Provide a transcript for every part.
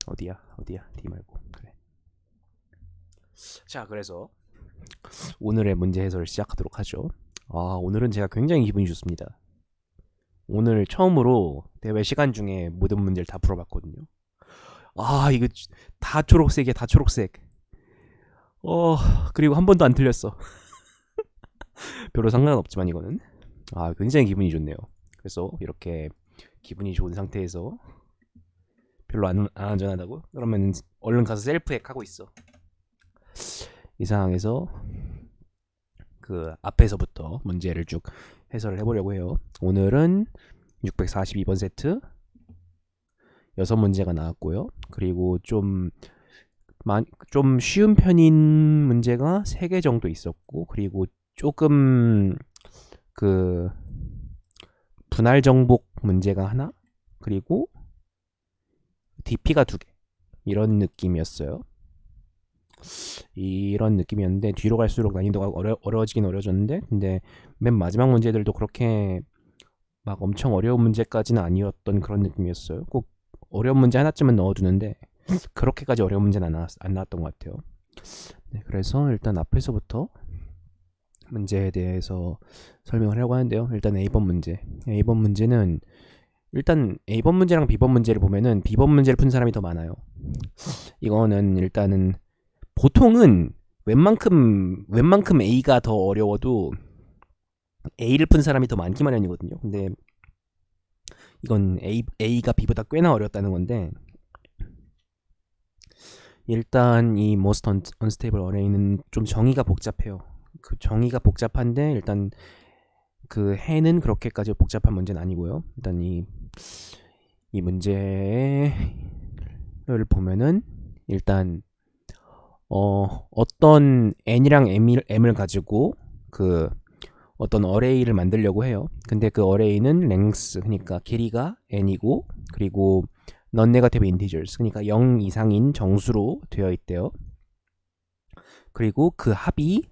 어디야 D 말고. 그래. 자, 그래서 오늘의 문제 해설을 시작하도록 하죠. 오늘은 제가 굉장히 기분이 좋습니다. 오늘 처음으로 대회 시간 중에 모든 문제를 다 풀어봤거든요. 이거 다 초록색이야, 다 초록색. 그리고 한 번도 안 틀렸어. 별로 상관없지만 이거는 굉장히 기분이 좋네요. 그래서 이렇게 기분이 좋은 상태에서 별로 안 안전하다고? 그러면 얼른 가서 셀프핵 하고 있어. 이 상황에서 그 앞에서부터 문제를 쭉 해설을 해보려고 해요. 오늘은 642번 세트 6문제가 나왔고요. 그리고 좀 쉬운 편인 문제가 3개 정도 있었고, 그리고 조금 그 분할 정복 문제가 하나, 그리고 DP가 2개, 이런 느낌이었어요. 이런 느낌이었는데 뒤로 갈수록 난이도가 어려워지긴 어려워졌는데, 근데 맨 마지막 문제들도 그렇게 막 엄청 어려운 문제까지는 아니었던 그런 느낌이었어요. 꼭 어려운 문제 하나쯤은 넣어두는데 그렇게까지 어려운 문제는 안 나왔던 것 같아요. 네, 그래서 일단 앞에서부터 문제에 대해서 설명을 하려고 하는데요. 일단 A번 문제. A번 문제는 일단 A번 문제랑 B번 문제를 보면은 B번 문제를 푼 사람이 더 많아요. 이거는 일단은 보통은 웬만큼 A가 더 어려워도 A를 푼 사람이 더 많기 마련이거든요. 근데 이건 A가 B보다 꽤나 어렵다는 건데, 일단 이 most unstable array는 좀 정의가 복잡해요. 그 정의가 복잡한데 일단 그 해는 그렇게까지 복잡한 문제는 아니고요. 일단 이 문제를 보면은 일단 어떤 n이랑 m을 가지고 그 어떤 어레이를 만들려고 해요. 근데 그 어레이는 length, 그러니까 길이가 n이고, 그리고 non-negative integers, 그러니까 0 이상인 정수로 되어 있대요. 그리고 그 합이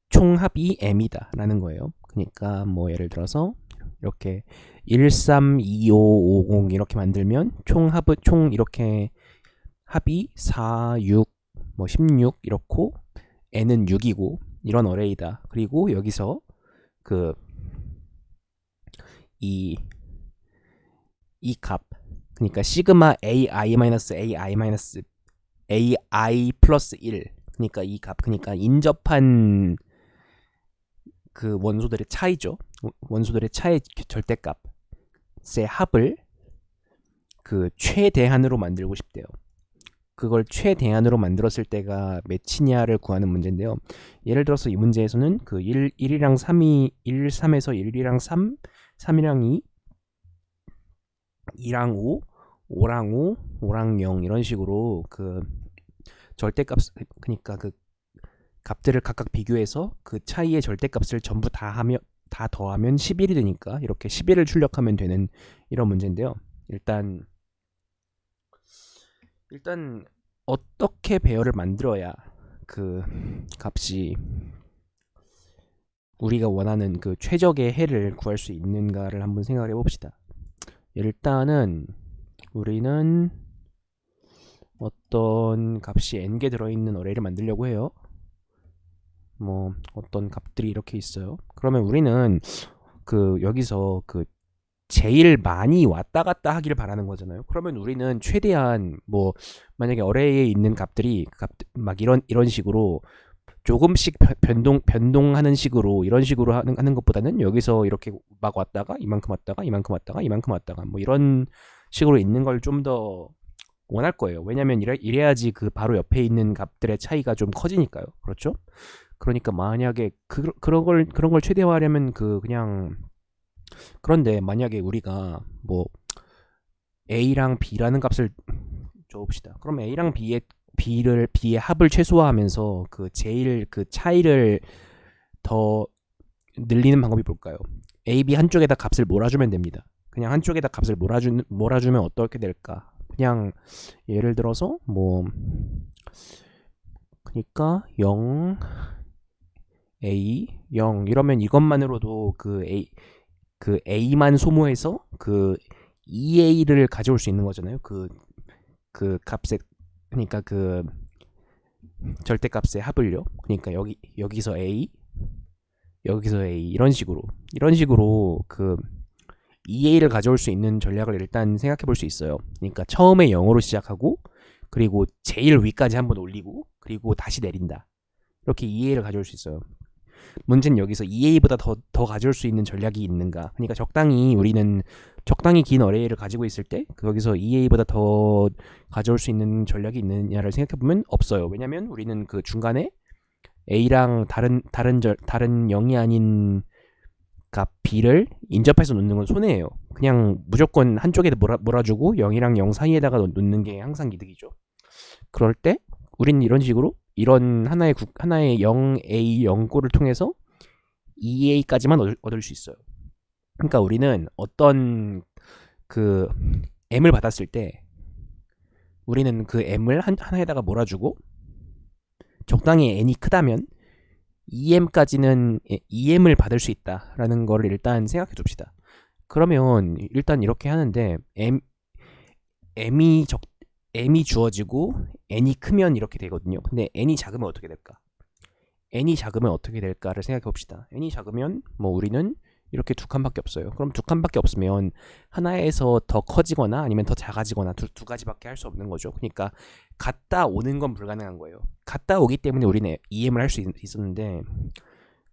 총합이 m이다 라는 거예요. 그러니까 뭐 예를 들어서 이렇게 132550 이렇게 만들면 총 이렇게 합이 4, 6, 뭐 16 이렇고 n은 6이고 이런 어레이다. 그리고 여기서 그 이 값, 그러니까 시그마 AI 플러스 1, 그러니까 이 값, 그러니까 인접한 그 원소들의 차이죠. 원소들의 차의 절대값의 합을 그 최대한으로 만들고 싶대요. 그걸 최대한으로 만들었을 때가 몇이냐를 구하는 문제인데요. 예를 들어서 이 문제에서는 그 1이랑 3이 1, 3에서 1이랑 3, 3이랑 2, 2랑 5, 5랑 5, 5랑 0 이런 식으로 그 절대값, 그러니까 그 값들을 각각 비교해서 그 차이의 절대값을 전부 다 더하면 11이 되니까 이렇게 11을 출력하면 되는 이런 문제인데요. 일단 어떻게 배열을 만들어야 그 값이 우리가 원하는 그 최적의 해를 구할 수 있는가를 한번 생각을 해봅시다. 일단은 우리는 어떤 값이 n개 들어있는 어레이를 만들려고 해요. 뭐 어떤 값들이 이렇게 있어요. 그러면 우리는 그 여기서 그 제일 많이 왔다 갔다 하기를 바라는 거잖아요. 그러면 우리는 최대한 뭐 만약에 어레이에 있는 값들이 막 이런 식으로 조금씩 변동하는 식으로, 이런 식으로 하는 것보다는 여기서 이렇게 막 왔다가 이만큼 왔다가 이만큼 왔다가 이만큼 왔다가 뭐 이런 식으로 있는 걸 좀 더 원할 거예요. 왜냐면 이래야지 그 바로 옆에 있는 값들의 차이가 좀 커지니까요. 그렇죠? 그러니까 만약에 그런 걸 최대화하려면 그냥, 그런데 만약에 우리가 뭐 A랑 B라는 값을 줘봅시다. 그럼 A랑 B의 합을 최소화하면서 그 제일 그 차이를 더 늘리는 방법이 뭘까요? A, B 한쪽에다 값을 몰아주면 됩니다. 그냥 한쪽에다 값을 몰아주면 어떻게 될까? 그냥 예를 들어서 뭐 그러니까 0, A, 0 이러면 이것만으로도 그 A만 소모해서 그 2A를 가져올 수 있는 거잖아요. 그 그 값의 그러니까 그 절대값의 합을요. 그러니까 여기서 A, 여기서 A 이런 식으로 그 2A를 가져올 수 있는 전략을 일단 생각해 볼 수 있어요. 그러니까 처음에 0으로 시작하고 그리고 제일 위까지 한번 올리고 그리고 다시 내린다. 이렇게 2A를 가져올 수 있어요. 문제는 여기서 2A보다 더 가져올 수 있는 전략이 있는가. 그러니까 우리는 적당히 긴 어레이를 가지고 있을 때 거기서 2A보다 더 가져올 수 있는 전략이 있느냐를 생각해보면 없어요. 왜냐면 우리는 그 중간에 A랑 다른 0이 아닌 값 B를 인접해서 놓는 건 손해예요. 그냥 무조건 한쪽에 몰아주고 0이랑 0 사이에다가 놓는 게 항상 이득이죠. 그럴 때 우리는 이런 식으로 이런 하나의 0A 0꼴을 통해서 2A까지만 얻을 수 있어요. 그러니까 우리는 어떤 그 M을 받았을 때 우리는 그 M을 하나에다가 몰아주고 적당히 N이 크다면 2M까지는 2M을 받을 수 있다라는 거를 일단 생각해 둡시다. 그러면 일단 이렇게 하는데 M이 주어지고 N이 크면 이렇게 되거든요. 근데 N이 작으면 어떻게 될까? N이 작으면 어떻게 될까를 생각해 봅시다. N이 작으면 뭐 우리는 이렇게 두 칸밖에 없어요. 그럼 두 칸밖에 없으면 하나에서 더 커지거나 아니면 더 작아지거나 두 가지밖에 할 수 없는 거죠. 그러니까 갔다 오는 건 불가능한 거예요. 갔다 오기 때문에 우리는 EM을 할 수 있었는데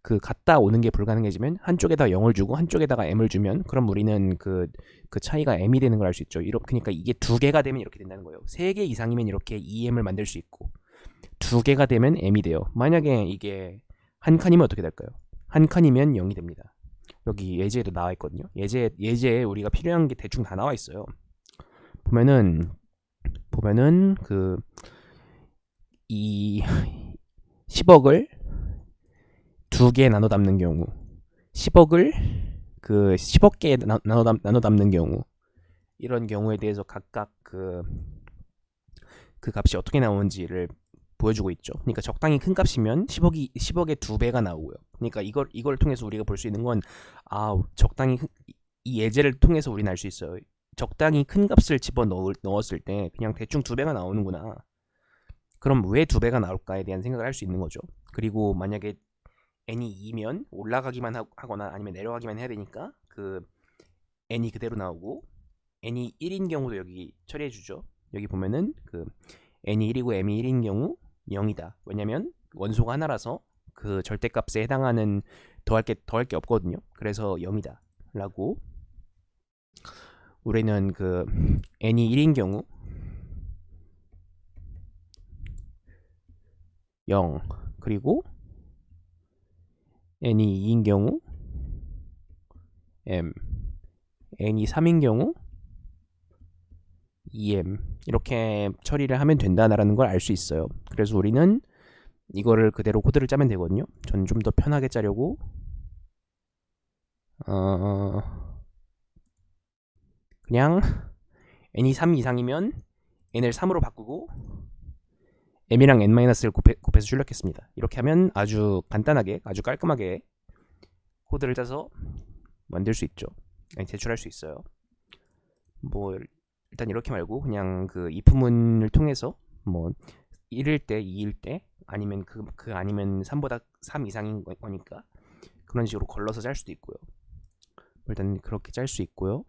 그 갔다 오는 게 불가능해지면 한쪽에다 0을 주고 한쪽에다가 M을 주면 그럼 우리는 그 차이가 M이 되는 걸 알 수 있죠. 그러니까 이게 두 개가 되면 이렇게 된다는 거예요. 세 개 이상이면 이렇게 EM을 만들 수 있고 두 개가 되면 M이 돼요. 만약에 이게 한 칸이면 어떻게 될까요? 한 칸이면 0이 됩니다. 여기 예제에도 나와 있거든요. 예제에 우리가 필요한 게 대충 다 나와 있어요. 보면은 그 이 10억을 두 개 나눠 담는 경우 10억을 그 10억 개 나눠 담는 경우 이런 경우에 대해서 각각 그 값이 어떻게 나오는지를 보여주고 있죠. 그러니까 적당히 큰 값이면 10억의 두 배가 나오고요. 그러니까 이걸 통해서 우리가 볼 수 있는 건 적당히 이 예제를 통해서 우리는 알 수 있어요. 적당히 큰 값을 집어 넣었을 때 그냥 대충 두 배가 나오는구나. 그럼 왜 두 배가 나올까에 대한 생각을 할 수 있는 거죠. 그리고 만약에 n이 2면 올라가기만 하거나 아니면 내려가기만 해야 되니까 그 n이 그대로 나오고 n이 1인 경우도 여기 처리해 주죠. 여기 보면은 그 n이 1이고 m이 1인 경우 0이다. 왜냐면 원소가 하나라서 그 절대값에 해당하는 더할 게 없거든요. 그래서 0이다. 라고 우리는 그 n이 1인 경우 0 그리고 n이 2인 경우 m n이 3인 경우 2m 이렇게 처리를 하면 된다라는 걸 알 수 있어요. 그래서 우리는 이거를 그대로 코드를 짜면 되거든요. 전 좀 더 편하게 짜려고 그냥 n이 3 이상이면 n을 3으로 바꾸고 m이랑 n-를 곱해서 출력했습니다. 이렇게 하면 아주 간단하게 아주 깔끔하게 코드를 짜서 만들 수 있죠. 아니, 제출할 수 있어요. 뭐 일단 이렇게 말고 그냥 그 if문을 통해서 뭐 1일 때 2일 때 아니면 그 아니면 3보다 3 이상인 거니까 그런 식으로 걸러서 짤 수도 있고요. 일단 그렇게 짤 수 있고요.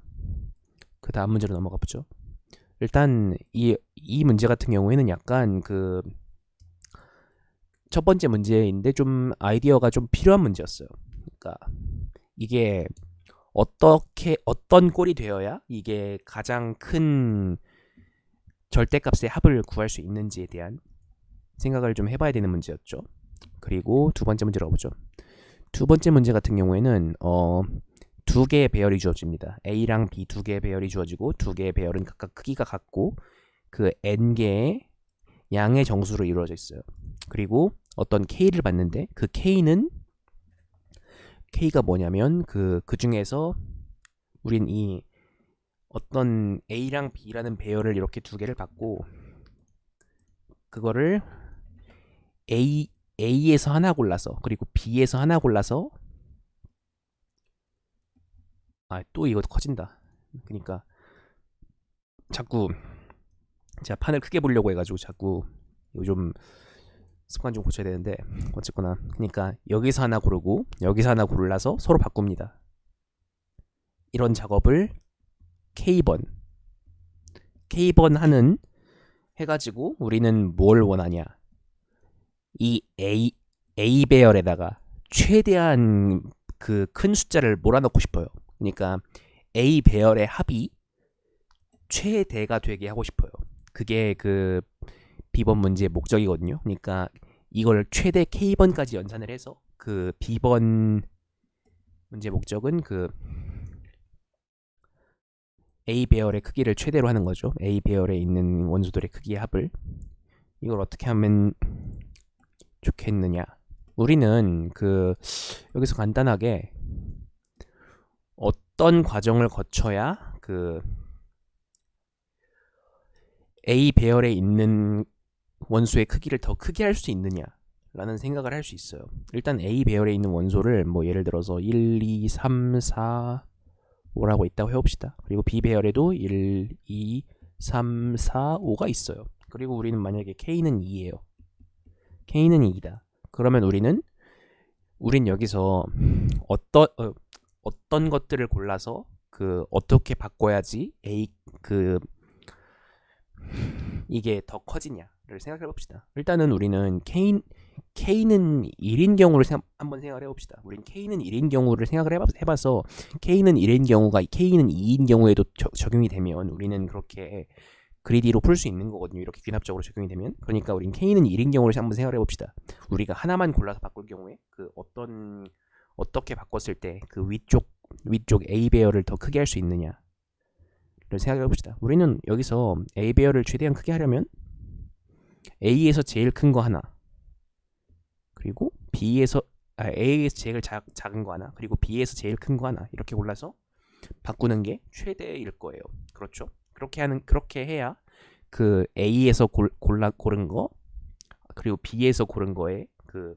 그 다음 문제로 넘어가 보죠. 일단 이 문제 같은 경우에는 약간 그 첫 번째 문제인데 좀 아이디어가 좀 필요한 문제였어요. 그러니까 이게 어떤 꼴이 되어야 이게 가장 큰 절대값의 합을 구할 수 있는지에 대한 생각을 좀 해봐야 되는 문제였죠. 그리고 두 번째 문제로 가보죠. 두 번째 문제 같은 경우에는 두 개의 배열이 주어집니다. A랑 B 두 개의 배열이 주어지고 두 개의 배열은 각각 크기가 같고 그 n개의 양의 정수로 이루어져 있어요. 그리고 어떤 K를 받는데 그 K가 뭐냐면 그 중에서 우린 이 어떤 A랑 B라는 배열을 이렇게 두 개를 받고 그거를 A에서 하나 골라서 그리고 B에서 하나 골라서 또 이거 커진다. 그러니까 자꾸 제가 판을 크게 보려고 해가지고 자꾸 이거 좀 습관 좀 고쳐야 되는데, 어쨌거나 그러니까 여기서 하나 고르고 여기서 하나 골라서 서로 바꿉니다. 이런 작업을 K번 하는 해가지고 우리는 뭘 원하냐, 이 A 배열에다가 최대한 그 큰 숫자를 몰아넣고 싶어요. 그러니까 A 배열의 합이 최대가 되게 하고 싶어요. 그게 그 B번 문제의 목적이거든요. 그러니까 이걸 최대 K번까지 연산을 해서 그 B번 문제의 목적은 그 A 배열의 크기를 최대로 하는 거죠. A 배열에 있는 원소들의 크기의 합을. 이걸 어떻게 하면 좋겠느냐. 우리는 그 여기서 간단하게 어떤 과정을 거쳐야 그 A 배열에 있는 원소의 크기를 더 크게 할 수 있느냐 라는 생각을 할 수 있어요. 일단 A 배열에 있는 원소를 뭐 예를 들어서 1, 2, 3, 4, 5라고 있다고 해봅시다. 그리고 B 배열에도 1, 2, 3, 4, 5가 있어요. 그리고 우리는 만약에 K는 2예요. K는 2이다. 그러면 우린 여기서 어떤 것들을 골라서 그 어떻게 바꿔야지 이게 더 커지냐를 생각해 봅시다. 일단은 우리는 K는 1인 경우를 한번 생각을 해봅시다. 우린 K는 1인 경우를 생각을 해봐서 K는 1인 경우가 K는 2인 경우에도 적용이 되면 우리는 그렇게 그리디로 풀 수 있는 거거든요. 이렇게 귀납적으로 적용이 되면. 그러니까 우린 K는 1인 경우를 한번 생각을 해봅시다. 우리가 하나만 골라서 바꿀 경우에 그 어떻게 바꿨을 때 그 위쪽 A 배열을 더 크게 할 수 있느냐 를 생각해 봅시다. 우리는 여기서 A 배열을 최대한 크게 하려면 A에서 제일 큰 거 하나, 그리고 A에서 제일 작은 거 하나, 그리고 B에서 제일 큰 거 하나, 이렇게 골라서 바꾸는 게 최대일 거예요. 그렇죠? 그렇게 해야 그 A에서 고른 거 그리고 B에서 고른 거에 그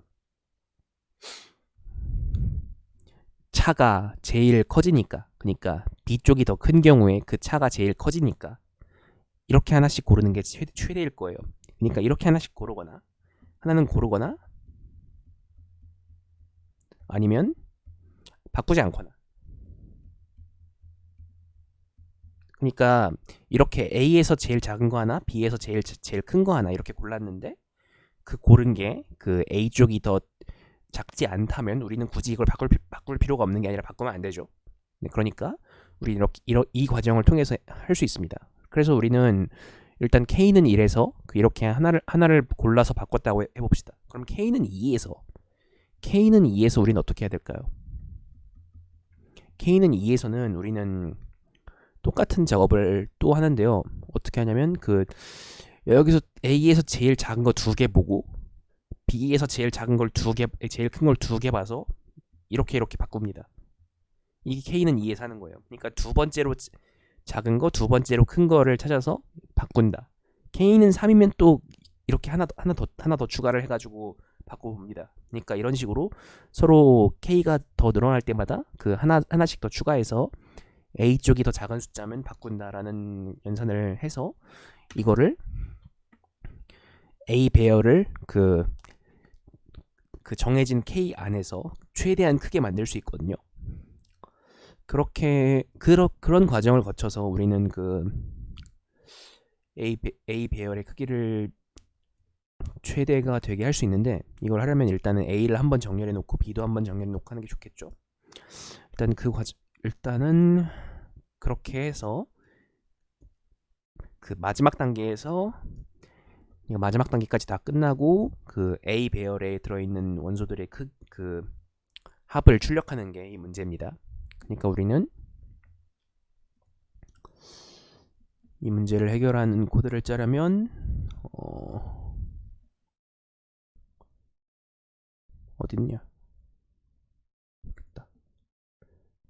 차가 제일 커지니까, 그러니까 B 쪽이 더 큰 경우에 그 차가 제일 커지니까 이렇게 하나씩 고르는 게 최대일 거예요. 그러니까 이렇게 하나씩 고르거나, 하나는 고르거나, 아니면 바꾸지 않거나. 그러니까 이렇게 A에서 제일 작은 거 하나, B에서 제일 큰 거 하나 이렇게 골랐는데 그 고른 게 그 A 쪽이 더 작지 않다면 우리는 굳이 이걸 바꿀 필요가 없는 게 아니라 바꾸면 안 되죠. 그러니까 우리는 이 과정을 통해서 할 수 있습니다. 그래서 우리는 일단 K는 1에서 이렇게 하나를 골라서 바꿨다고 해봅시다. 그럼 K는 2에서 우리는 어떻게 해야 될까요? K는 2에서는 우리는 똑같은 작업을 또 하는데요. 어떻게 하냐면 여기서 A에서 제일 작은 거 2개 보고 B에서 제일 작은 걸 제일 큰 걸 2개 봐서 이렇게 바꿉니다. 이게 K는 2에서 하는 거예요. 그러니까 두 번째로 작은 거, 두 번째로 큰 거를 찾아서 바꾼다. K는 3이면 또 이렇게 하나 더 추가를 해가지고 바꿔봅니다. 그러니까 이런 식으로 서로 K가 더 늘어날 때마다 그 하나씩 더 추가해서 A 쪽이 더 작은 숫자면 바꾼다라는 연산을 해서 이거를 A 배열을 그 정해진 K 안에서 최대한 크게 만들 수 있거든요. 그런 과정을 거쳐서 우리는 그 A 배열의 크기를 최대가 되게 할 수 있는데, 이걸 하려면 일단은 A를 한번 정렬해 놓고 B도 한번 정렬해 놓고 하는 게 좋겠죠. 일단은 그렇게 해서 그 마지막 단계에서 마지막 단계까지 다 끝나고 그 A 배열에 들어있는 원소들의 그 합을 출력하는 게 이 문제입니다. 그러니까 우리는 이 문제를 해결하는 코드를 짜려면 어딨냐?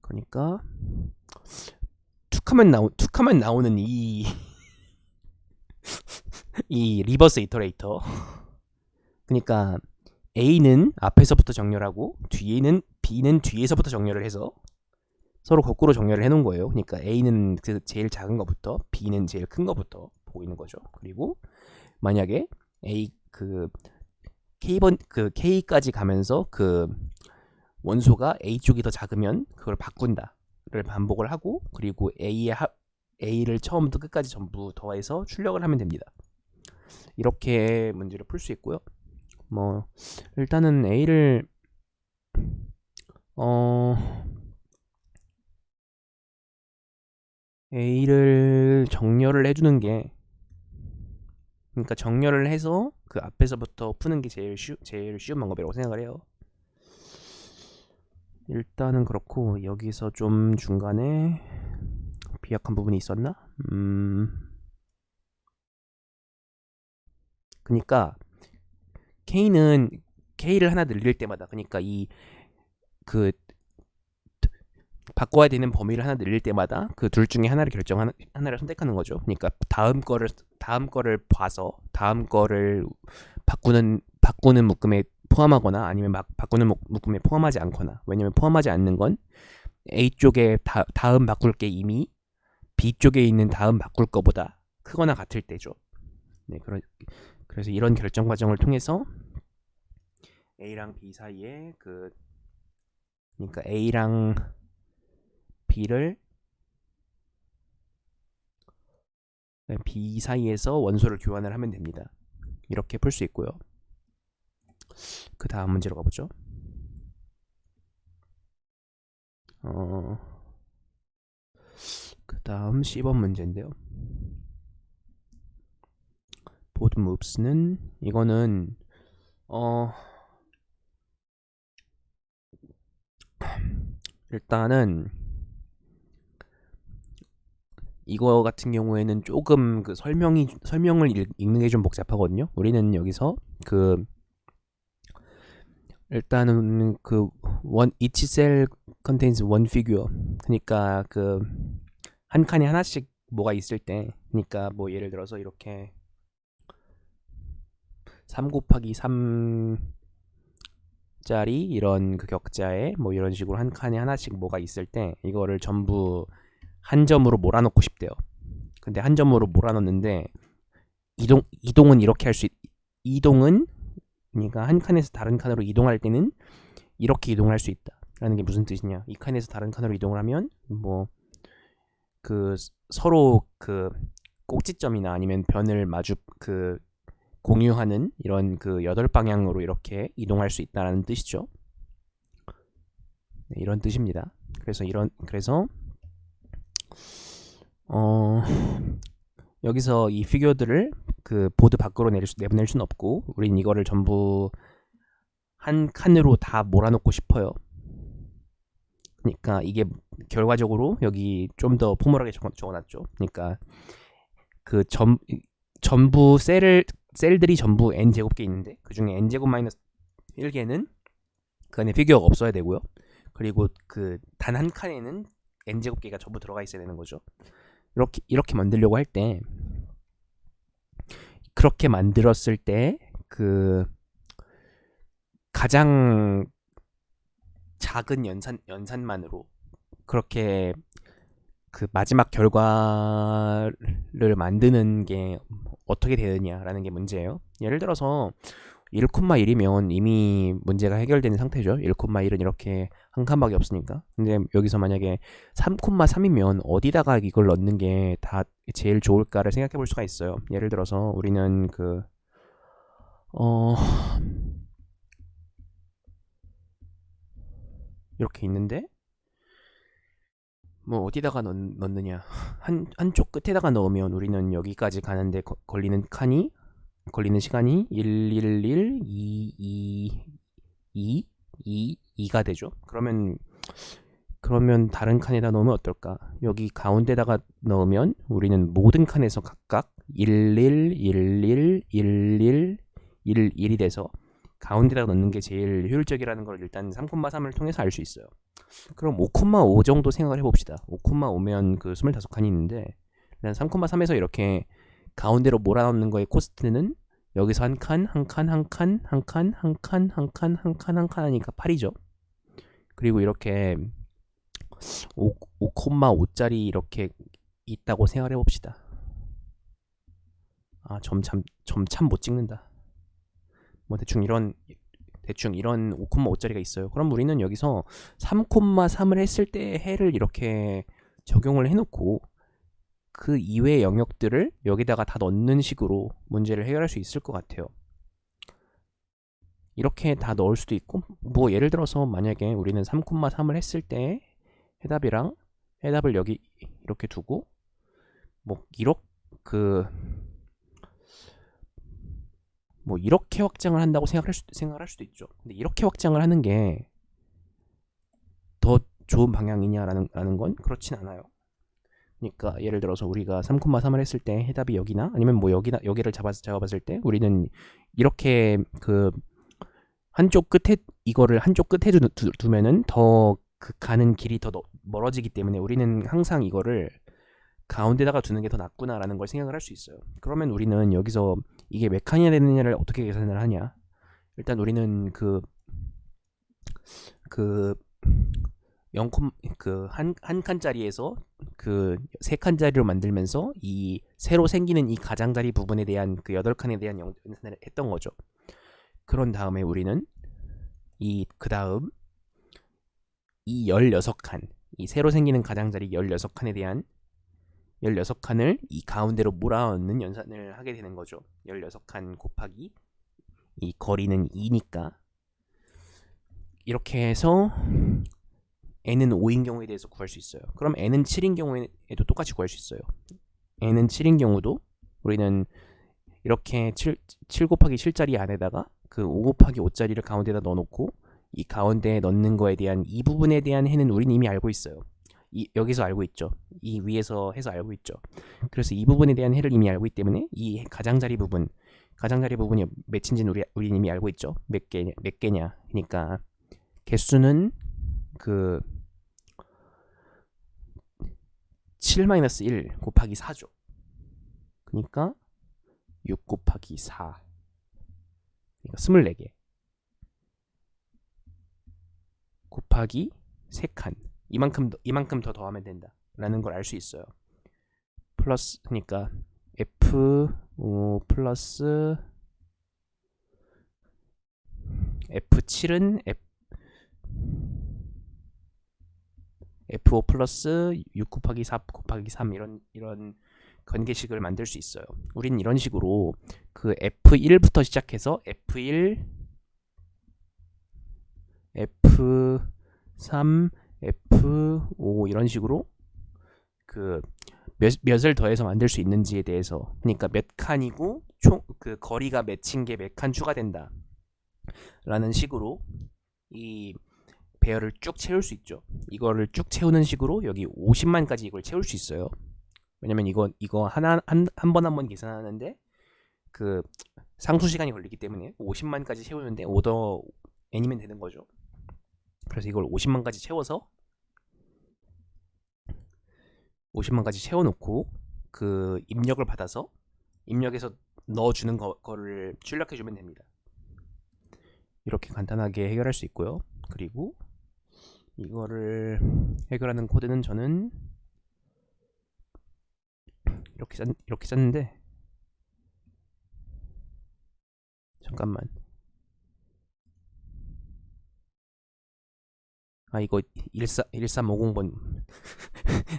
그러니까 툭하면 나오는 이 리버스 이터레이터. 그러니까 A는 앞에서부터 정렬하고 B는 뒤에서부터 정렬을 해서 서로 거꾸로 정렬을 해놓은 거예요. 그러니까 A는 그 제일 작은 거부터 B는 제일 큰 거부터 보고 있는 거죠. 그리고 만약에 A K번 K까지 가면서 원소가 A 쪽이 더 작으면 그걸 바꾼다를 반복을 하고, 그리고 A를 처음부터 끝까지 전부 더해서 출력을 하면 됩니다. 이렇게 문제를 풀 수 있고요. 뭐 일단은 A를 정렬을 해주는 게, 그러니까 정렬을 해서 그 앞에서부터 푸는 게 제일 쉬운 방법이라고 생각을 해요. 일단은 그렇고, 여기서 좀 중간에 비약한 부분이 있었나? 그러니까 K를 하나 늘릴 때마다, 그러니까 그 바꿔야 되는 범위를 하나 늘릴 때마다 그 둘 중에 하나를 선택하는 거죠. 그러니까 다음 거를 봐서 다음 거를 바꾸는 묶음에 포함하거나, 아니면 바꾸는 묶음에 포함하지 않거나. 왜냐면 포함하지 않는 건 A 쪽에 다음 바꿀 게 이미 B 쪽에 있는 다음 바꿀 거보다 크거나 같을 때죠. 네, 그래서 이런 결정 과정을 통해서 A랑 B 사이에 그러니까 A랑 B를 B 사이에서 원소를 교환을 하면 됩니다. 이렇게 풀 수 있고요. 그 다음 문제로 가보죠. 그 다음 10번 문제인데요. 보드 moves는, 이거는 일단은 이거 같은 경우에는 조금 설명을 읽는 게 좀 복잡하거든요. 우리는 여기서 일단은 each cell contains one figure. 그러니까 한 칸에 하나씩 뭐가 있을 때, 그러니까 뭐 예를 들어서 이렇게 3 곱하기 3짜리 이런 격자에 뭐 이런 식으로 한 칸에 하나씩 뭐가 있을 때, 이거를 전부 한 점으로 몰아넣고 싶대요. 근데 한 점으로 몰아넣는데 이동은 이렇게 이동은, 그러니까 한 칸에서 다른 칸으로 이동할 때는 이렇게 이동할 수 있다 라는 게 무슨 뜻이냐, 이 칸에서 다른 칸으로 이동을 하면 뭐 서로 꼭지점이나 아니면 변을 공유하는 이런 8방향으로 이렇게 이동할 수 있다는 뜻이죠. 네, 이런 뜻입니다. 그래서 여기서 이 피규어들을 보드 밖으로 내보낼 수는 없고, 우린 이거를 전부 한 칸으로 다 몰아넣고 싶어요. 그러니까 이게 결과적으로 여기 좀 더 포멀하게 적어놨죠. 그러니까 전부 셀들이 전부 n제곱개 있는데, 그 중에 n제곱 마이너스 1개는 그 안에 피규어가 없어야 되고요. 그리고 단 한 칸에는 n제곱개가 전부 들어가 있어야 되는 거죠. 이렇게 만들려고 할 때, 그렇게 만들었을 때 가장 작은 연산만으로 그렇게 마지막 결과를 만드는 게 어떻게 되느냐라는 게 문제예요. 예를 들어서 1,1이면 이미 문제가 해결되는 상태죠. 1,1은 이렇게 한 칸밖에 없으니까. 근데 여기서 만약에 3,3이면 어디다가 이걸 넣는 게 다 제일 좋을까를 생각해 볼 수가 있어요. 예를 들어서 우리는 이렇게 있는데, 뭐 어디다가 넣느냐, 한쪽 끝에다가 넣으면 우리는 여기까지 가는데 걸리는 시간이 111 2가 되죠. 그러면 다른 칸에다 넣으면 어떨까? 여기 가운데다가 넣으면 우리는 모든 칸에서 각각 11 11 11 11이 돼서 가운데다가 넣는 게 제일 효율적이라는 걸 일단 3,3을 통해서 알 수 있어요. 그럼 5,5 정도 생각을 해봅시다. 5,5면 25칸이 있는데, 일단 3,3에서 이렇게 가운데로 몰아넣는 거의 코스트는 여기서 한 칸, 한 칸, 한 칸, 한 칸, 한 칸, 한 칸, 한 칸, 한 칸 하니까 8이죠. 그리고 이렇게 5,5짜리 이렇게 있다고 생각을 해봅시다. 점 참 못 찍는다. 뭐 대충 이런 5,5짜리가 있어요. 그럼 우리는 여기서 3,3을 했을 때 해를 이렇게 적용을 해놓고 그 이외의 영역들을 여기다가 다 넣는 식으로 문제를 해결할 수 있을 것 같아요. 이렇게 다 넣을 수도 있고, 뭐 예를 들어서 만약에 우리는 3,3을 했을 때 해답을 여기 이렇게 두고 그 이렇게 확장을 한다고 생각할 수도 있죠. 근데 이렇게 확장을 하는 게 더 좋은 방향이냐라는 건 그렇진 않아요. 그러니까 예를 들어서 우리가 3,3을 했을 때 해답이 여기나 아니면 뭐 여기를 잡아봤을 때 우리는 이렇게 그 이거를 한쪽 끝에 두면은 더 그 가는 길이 더 멀어지기 때문에 우리는 항상 이거를 가운데다가 두는 게 더 낫구나라는 걸 생각을 할 수 있어요. 그러면 우리는 여기서 이게 몇 칸이나 되느냐를 어떻게 계산을 하냐? 일단 우리는 그 0, 한 칸짜리에서 그 3칸짜리로 만들면서 이 새로 생기는 이 가장자리 부분에 대한 그 8칸에 대한 계산을 했던 거죠. 그런 다음에 우리는 그다음 이 16칸, 이 새로 생기는 가장자리 16칸에 대한 16칸을 이 가운데로 몰아넣는 연산을 하게 되는 거죠. 16칸 곱하기 이 거리는 2니까 이렇게 해서 n은 5인 경우에 대해서 구할 수 있어요. 그럼 n은 7인 경우에도 똑같이 구할 수 있어요. n은 7인 경우도 우리는 이렇게 7 곱하기 7짜리 안에다가 그 5 곱하기 5짜리를 가운데다 넣어놓고 이 가운데에 넣는 거에 대한 이 부분에 대한 해는 우리는 이미 알고 있어요. 여기서 알고 있죠. 이 위에서 해서 알고 있죠. 그래서 이 부분에 대한 해를 이미 알고 있기 때문에 이 가장자리 부분이 몇인지는 우리는 이미 알고 있죠. 몇 개냐. 그러니까 개수는 그 7-1 곱하기 4죠. 그러니까 6 곱하기 4. 그러니까 24개. 곱하기 3칸. 이만큼 더 더하면 된다. 라는 걸 알 수 있어요. 플러스, 그러니까 F5 플러스 F7은 F5 플러스 6 곱하기 4 곱하기 3 이런 관계식을 만들 수 있어요. 우린 이런 식으로 그 F1부터 시작해서 F1, F3, F5 이런 식으로 그 몇을 더해서 만들 수 있는지에 대해서, 그러니까 몇 칸이고 총 그 거리가 맺힌 게 몇 칸 추가된다 라는 식으로 이 배열을 쭉 채울 수 있죠. 이거를 쭉 채우는 식으로 여기 50만까지 이걸 채울 수 있어요. 왜냐면 이거 한 번 계산하는데 그 상수 시간이 걸리기 때문에 50만까지 채우는데 오더 n이면 되는 거죠. 그래서 이걸 50만까지 채워서 50만까지 채워놓고 그 입력을 받아서 입력해서 넣어주는 거를 출력해주면 됩니다. 이렇게 간단하게 해결할 수 있고요. 그리고 이거를 해결하는 코드는 저는 이렇게 짰는데, 잠깐만. 이거 1350번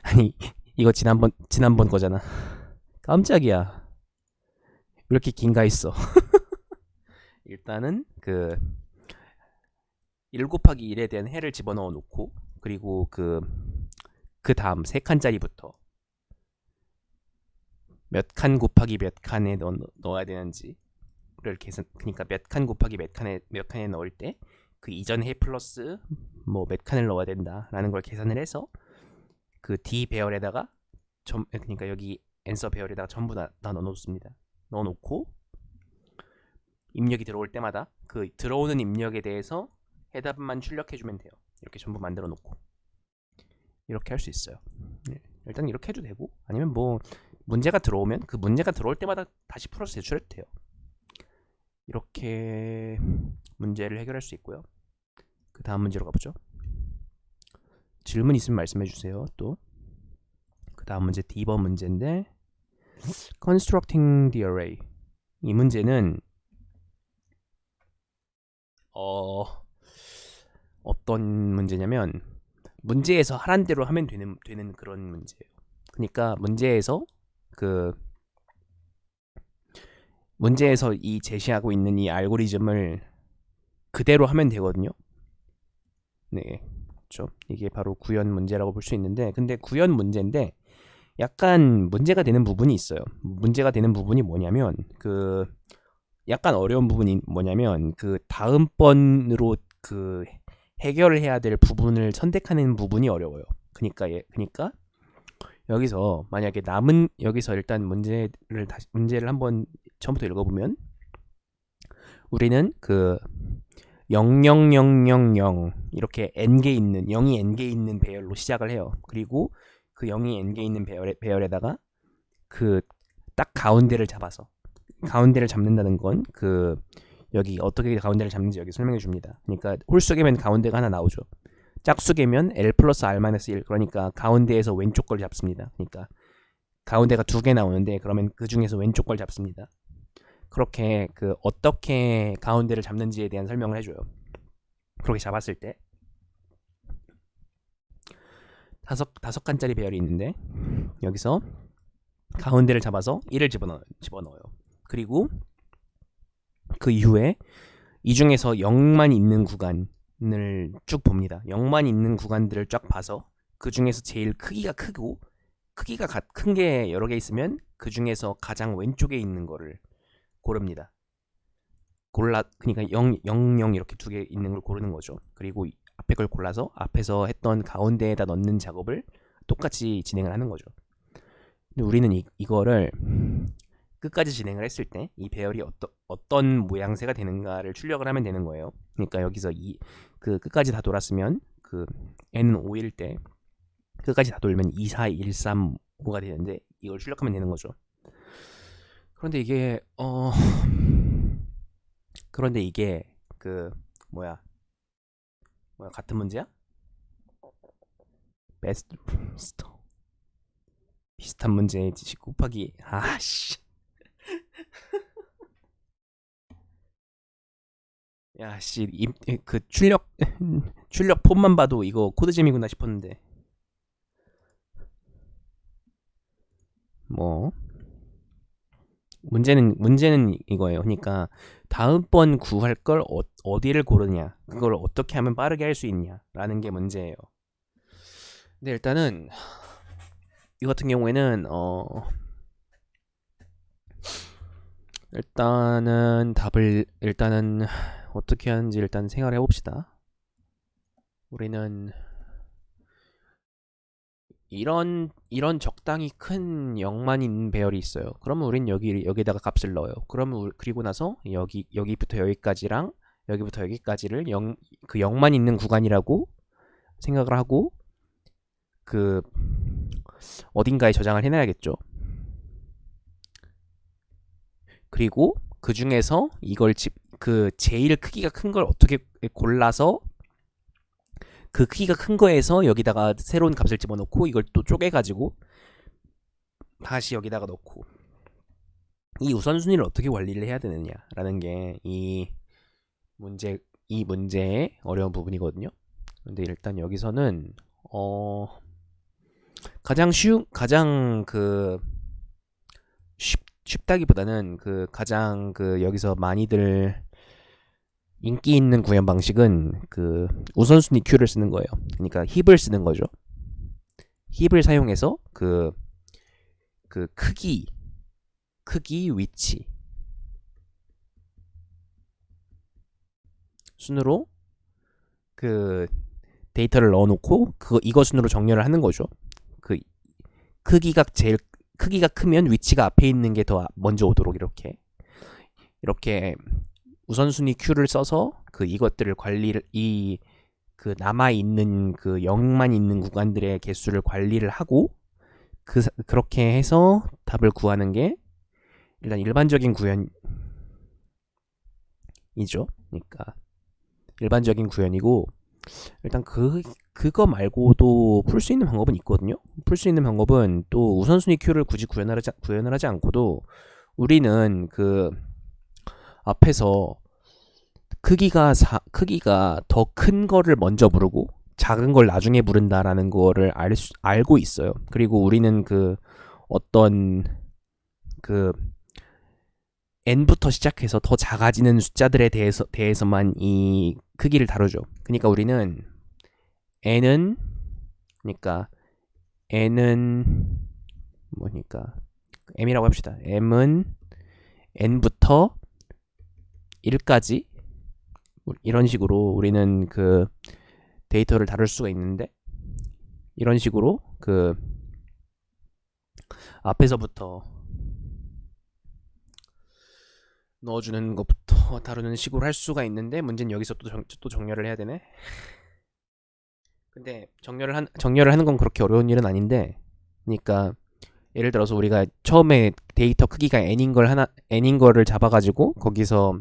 아니 이거 지난번 거잖아. 깜짝이야. 왜 이렇게 긴가 했어. 일단은 그 1 곱하기 1에 대한 해를 집어넣어 놓고, 그리고 그 다음 3칸짜리부터 몇 칸 곱하기 몇 칸에 넣어야 되는지를 계산, 그러니까 몇 칸 곱하기 몇 칸에 넣을 때 그 이전 해 플러스 뭐 몇 칸을 넣어야 된다라는 걸 계산을 해서 그 D 배열에다가 그러니까 여기 앤서 배열에다가 전부 다 넣어놓습니다. 넣어놓고 입력이 들어올 때마다 그 들어오는 입력에 대해서 해답만 출력해주면 돼요. 이렇게 전부 만들어 놓고 이렇게 할 수 있어요. 일단 이렇게 해도 되고, 아니면 뭐 문제가 들어오면 그 문제가 들어올 때마다 다시 풀어서 제출해도 돼요. 이렇게 문제를 해결할 수 있고요. 그 다음 문제로 가보죠. 질문 있으면 말씀해 주세요. 또 그 다음 문제 D번 문제인데, constructing the array. 이 문제는 어떤 문제냐면 문제에서 하란 대로 하면 되는 그런 문제예요. 그러니까 문제에서 이 제시하고 있는 이 알고리즘을 그대로 하면 되거든요. 네, 그렇죠. 이게 바로 구현 문제라고 볼 수 있는데, 근데 구현 문제인데 약간 문제가 되는 부분이 있어요. 문제가 되는 부분이 뭐냐면 약간 어려운 부분이 뭐냐면 다음번으로 해결을 해야 될 부분을 선택하는 부분이 어려워요. 그러니까 여기서 만약에 여기서 일단 문제를 한번 처음부터 읽어보면 우리는 00000 이렇게 n개 있는 0이 n개 있는 배열로 시작을 해요. 그리고 0이 n개 있는 배열에다가 딱 가운데를 잡는다는 건 여기 어떻게 가운데를 잡는지 여기 설명해 줍니다. 그러니까 홀수개면 가운데가 하나 나오죠. 짝수개면 L 플러스 R-1 그러니까 가운데에서 왼쪽 걸 잡습니다. 그러니까 가운데가 2개 나오는데 그러면 그 중에서 왼쪽 걸 잡습니다. 그렇게 어떻게 가운데를 잡는지에 대한 설명을 해줘요. 그렇게 잡았을 때 다섯 칸짜리 배열이 있는데 여기서 가운데를 잡아서 1을 집어넣어요. 그리고 그 이후에 이 중에서 0만 있는 구간을 쭉 봅니다. 0만 있는 구간들을 쫙 봐서 그 중에서 제일 크기가 큰 게 여러 개 있으면 그 중에서 가장 왼쪽에 있는 거를 고릅니다. 그러니까 0, 0, 0 이렇게 2개 있는 걸 고르는 거죠. 그리고 앞에 걸 골라서 앞에서 했던 가운데에다 넣는 작업을 똑같이 진행을 하는 거죠. 근데 우리는 이거를 끝까지 진행을 했을 때 이 배열이 어떤 모양새가 되는가를 출력을 하면 되는 거예요. 그러니까 여기서 끝까지 다 돌았으면 n은 5일 때 끝까지 다 돌면 2, 4, 1, 3, 5가 되는데 이걸 출력하면 되는 거죠. 그런데 이게 같은 문제야? 베스트 비슷한 문제에 10 곱하기 아씨 야씨 출력 폼만 봐도 이거 코드잼이구나 싶었는데 뭐 문제는 이거예요. 그러니까 다음번 구할 걸 어디를 고르냐, 그걸 어떻게 하면 빠르게 할 수 있냐라는 게 문제예요. 근데 일단은 이 같은 경우에는 일단은 어떻게 하는지 일단 생각을 해봅시다. 우리는 이런 적당히 큰 0만 있는 배열이 있어요. 그러면 우린 여기다가 값을 넣어요. 그리고 나서 여기부터 여기까지랑 여기부터 여기까지를 0만 있는 구간이라고 생각을 하고 어딘가에 저장을 해놔야겠죠. 그리고 그 중에서 이걸 제일 크기가 큰 걸 어떻게 골라서 그 크기가 큰 거에서 여기다가 새로운 값을 집어넣고 이걸 또 쪼개가지고 다시 여기다가 넣고 이 우선순위를 어떻게 관리를 해야 되느냐라는 게 이 문제의 어려운 부분이거든요. 근데 일단 여기서는 가장 쉽다기보다는 가장 여기서 많이들 인기 있는 구현 방식은 우선순위 큐를 쓰는 거예요. 그러니까 힙을 쓰는 거죠. 힙을 사용해서 크기, 위치 순으로 데이터를 넣어놓고 이거 순으로 정렬을 하는 거죠. 크기가 크면 위치가 앞에 있는 게 더 먼저 오도록 이렇게 우선순위 큐를 써서 이것들을 관리를 남아있는 0만 있는 구간들의 개수를 관리를 하고 그렇게 해서 답을 구하는 게 일단 일반적인 구현이죠. 그러니까 일반적인 구현이고 일단 그거 말고도 풀 수 있는 방법은 있거든요. 풀 수 있는 방법은 또 우선순위 큐를 굳이 구현을 하지 않고도 우리는 그 앞에서 크기가 더 큰 거를 먼저 부르고 작은 걸 나중에 부른다라는 거를 알고 있어요. 그리고 우리는 그 어떤 그 n부터 시작해서 더 작아지는 숫자들에 대해서만 이 크기를 다루죠. 그러니까 우리는 n은 그러니까 n은 뭐니까 m이라고 합시다. m은 n부터 1까지 이런 식으로 우리는 그 데이터를 다룰 수가 있는데, 이런 식으로 그 앞에서부터 넣어주는 것부터 다루는 식으로 할 수가 있는데, 문제는 여기서 또 정렬을 해야 되네. 근데 정렬을 하는 건 그렇게 어려운 일은 아닌데, 그러니까 예를 들어서 우리가 처음에 데이터 크기가 n인 거를 잡아가지고 거기서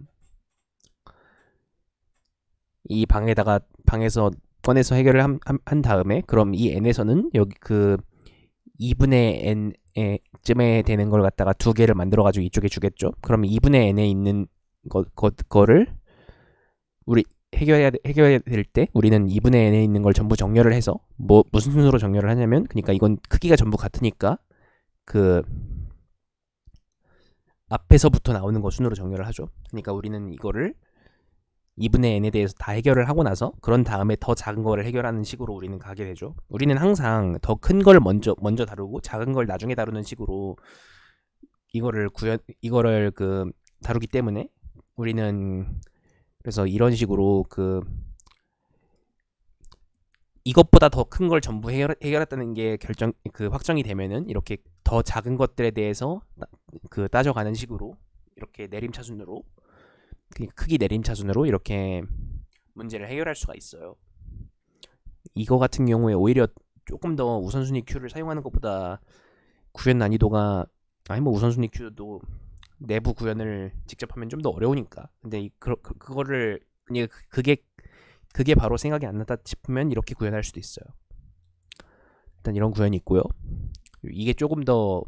이 방에서 꺼내서 해결을 한 다음에, 그럼 이 n에서는 여기 그 2분의 n에 쯤에 되는 걸 갖다가 두 개를 만들어가지고 이쪽에 주겠죠. 그럼 2분의 n에 있는 거를 우리 해결해야 될 때 우리는 2분의 n에 있는 걸 전부 정렬을 해서 무슨 순서로 정렬을 하냐면, 그러니까 이건 크기가 전부 같으니까 그 앞에서부터 나오는 거 순으로 정렬을 하죠. 그러니까 우리는 이거를 2분의 n에 대해서 다 해결을 하고 나서 그런 다음에 더 작은 거를 해결하는 식으로 우리는 가게 되죠. 우리는 항상 더 큰 걸 먼저 다루고 작은 걸 나중에 다루는 식으로 이거를 그 다루기 때문에, 우리는 그래서 이런 식으로 그 이것보다 더 큰 걸 전부 해결했다는 게 확정이 되면은, 이렇게 더 작은 것들에 대해서 따져가는 식으로 이렇게 내림차순으로, 크기 내림차순으로 이렇게 문제를 해결할 수가 있어요. 이거 같은 경우에 오히려 조금 더 우선순위 큐를 사용하는 것보다 구현 난이도가, 아니 뭐 우선순위 큐도 내부 구현을 직접 하면 좀 더 어려우니까. 근데 그거를 그게 바로 생각이 안 났다 싶으면 이렇게 구현할 수도 있어요. 일단 이런 구현이 있고요. 이게 조금 더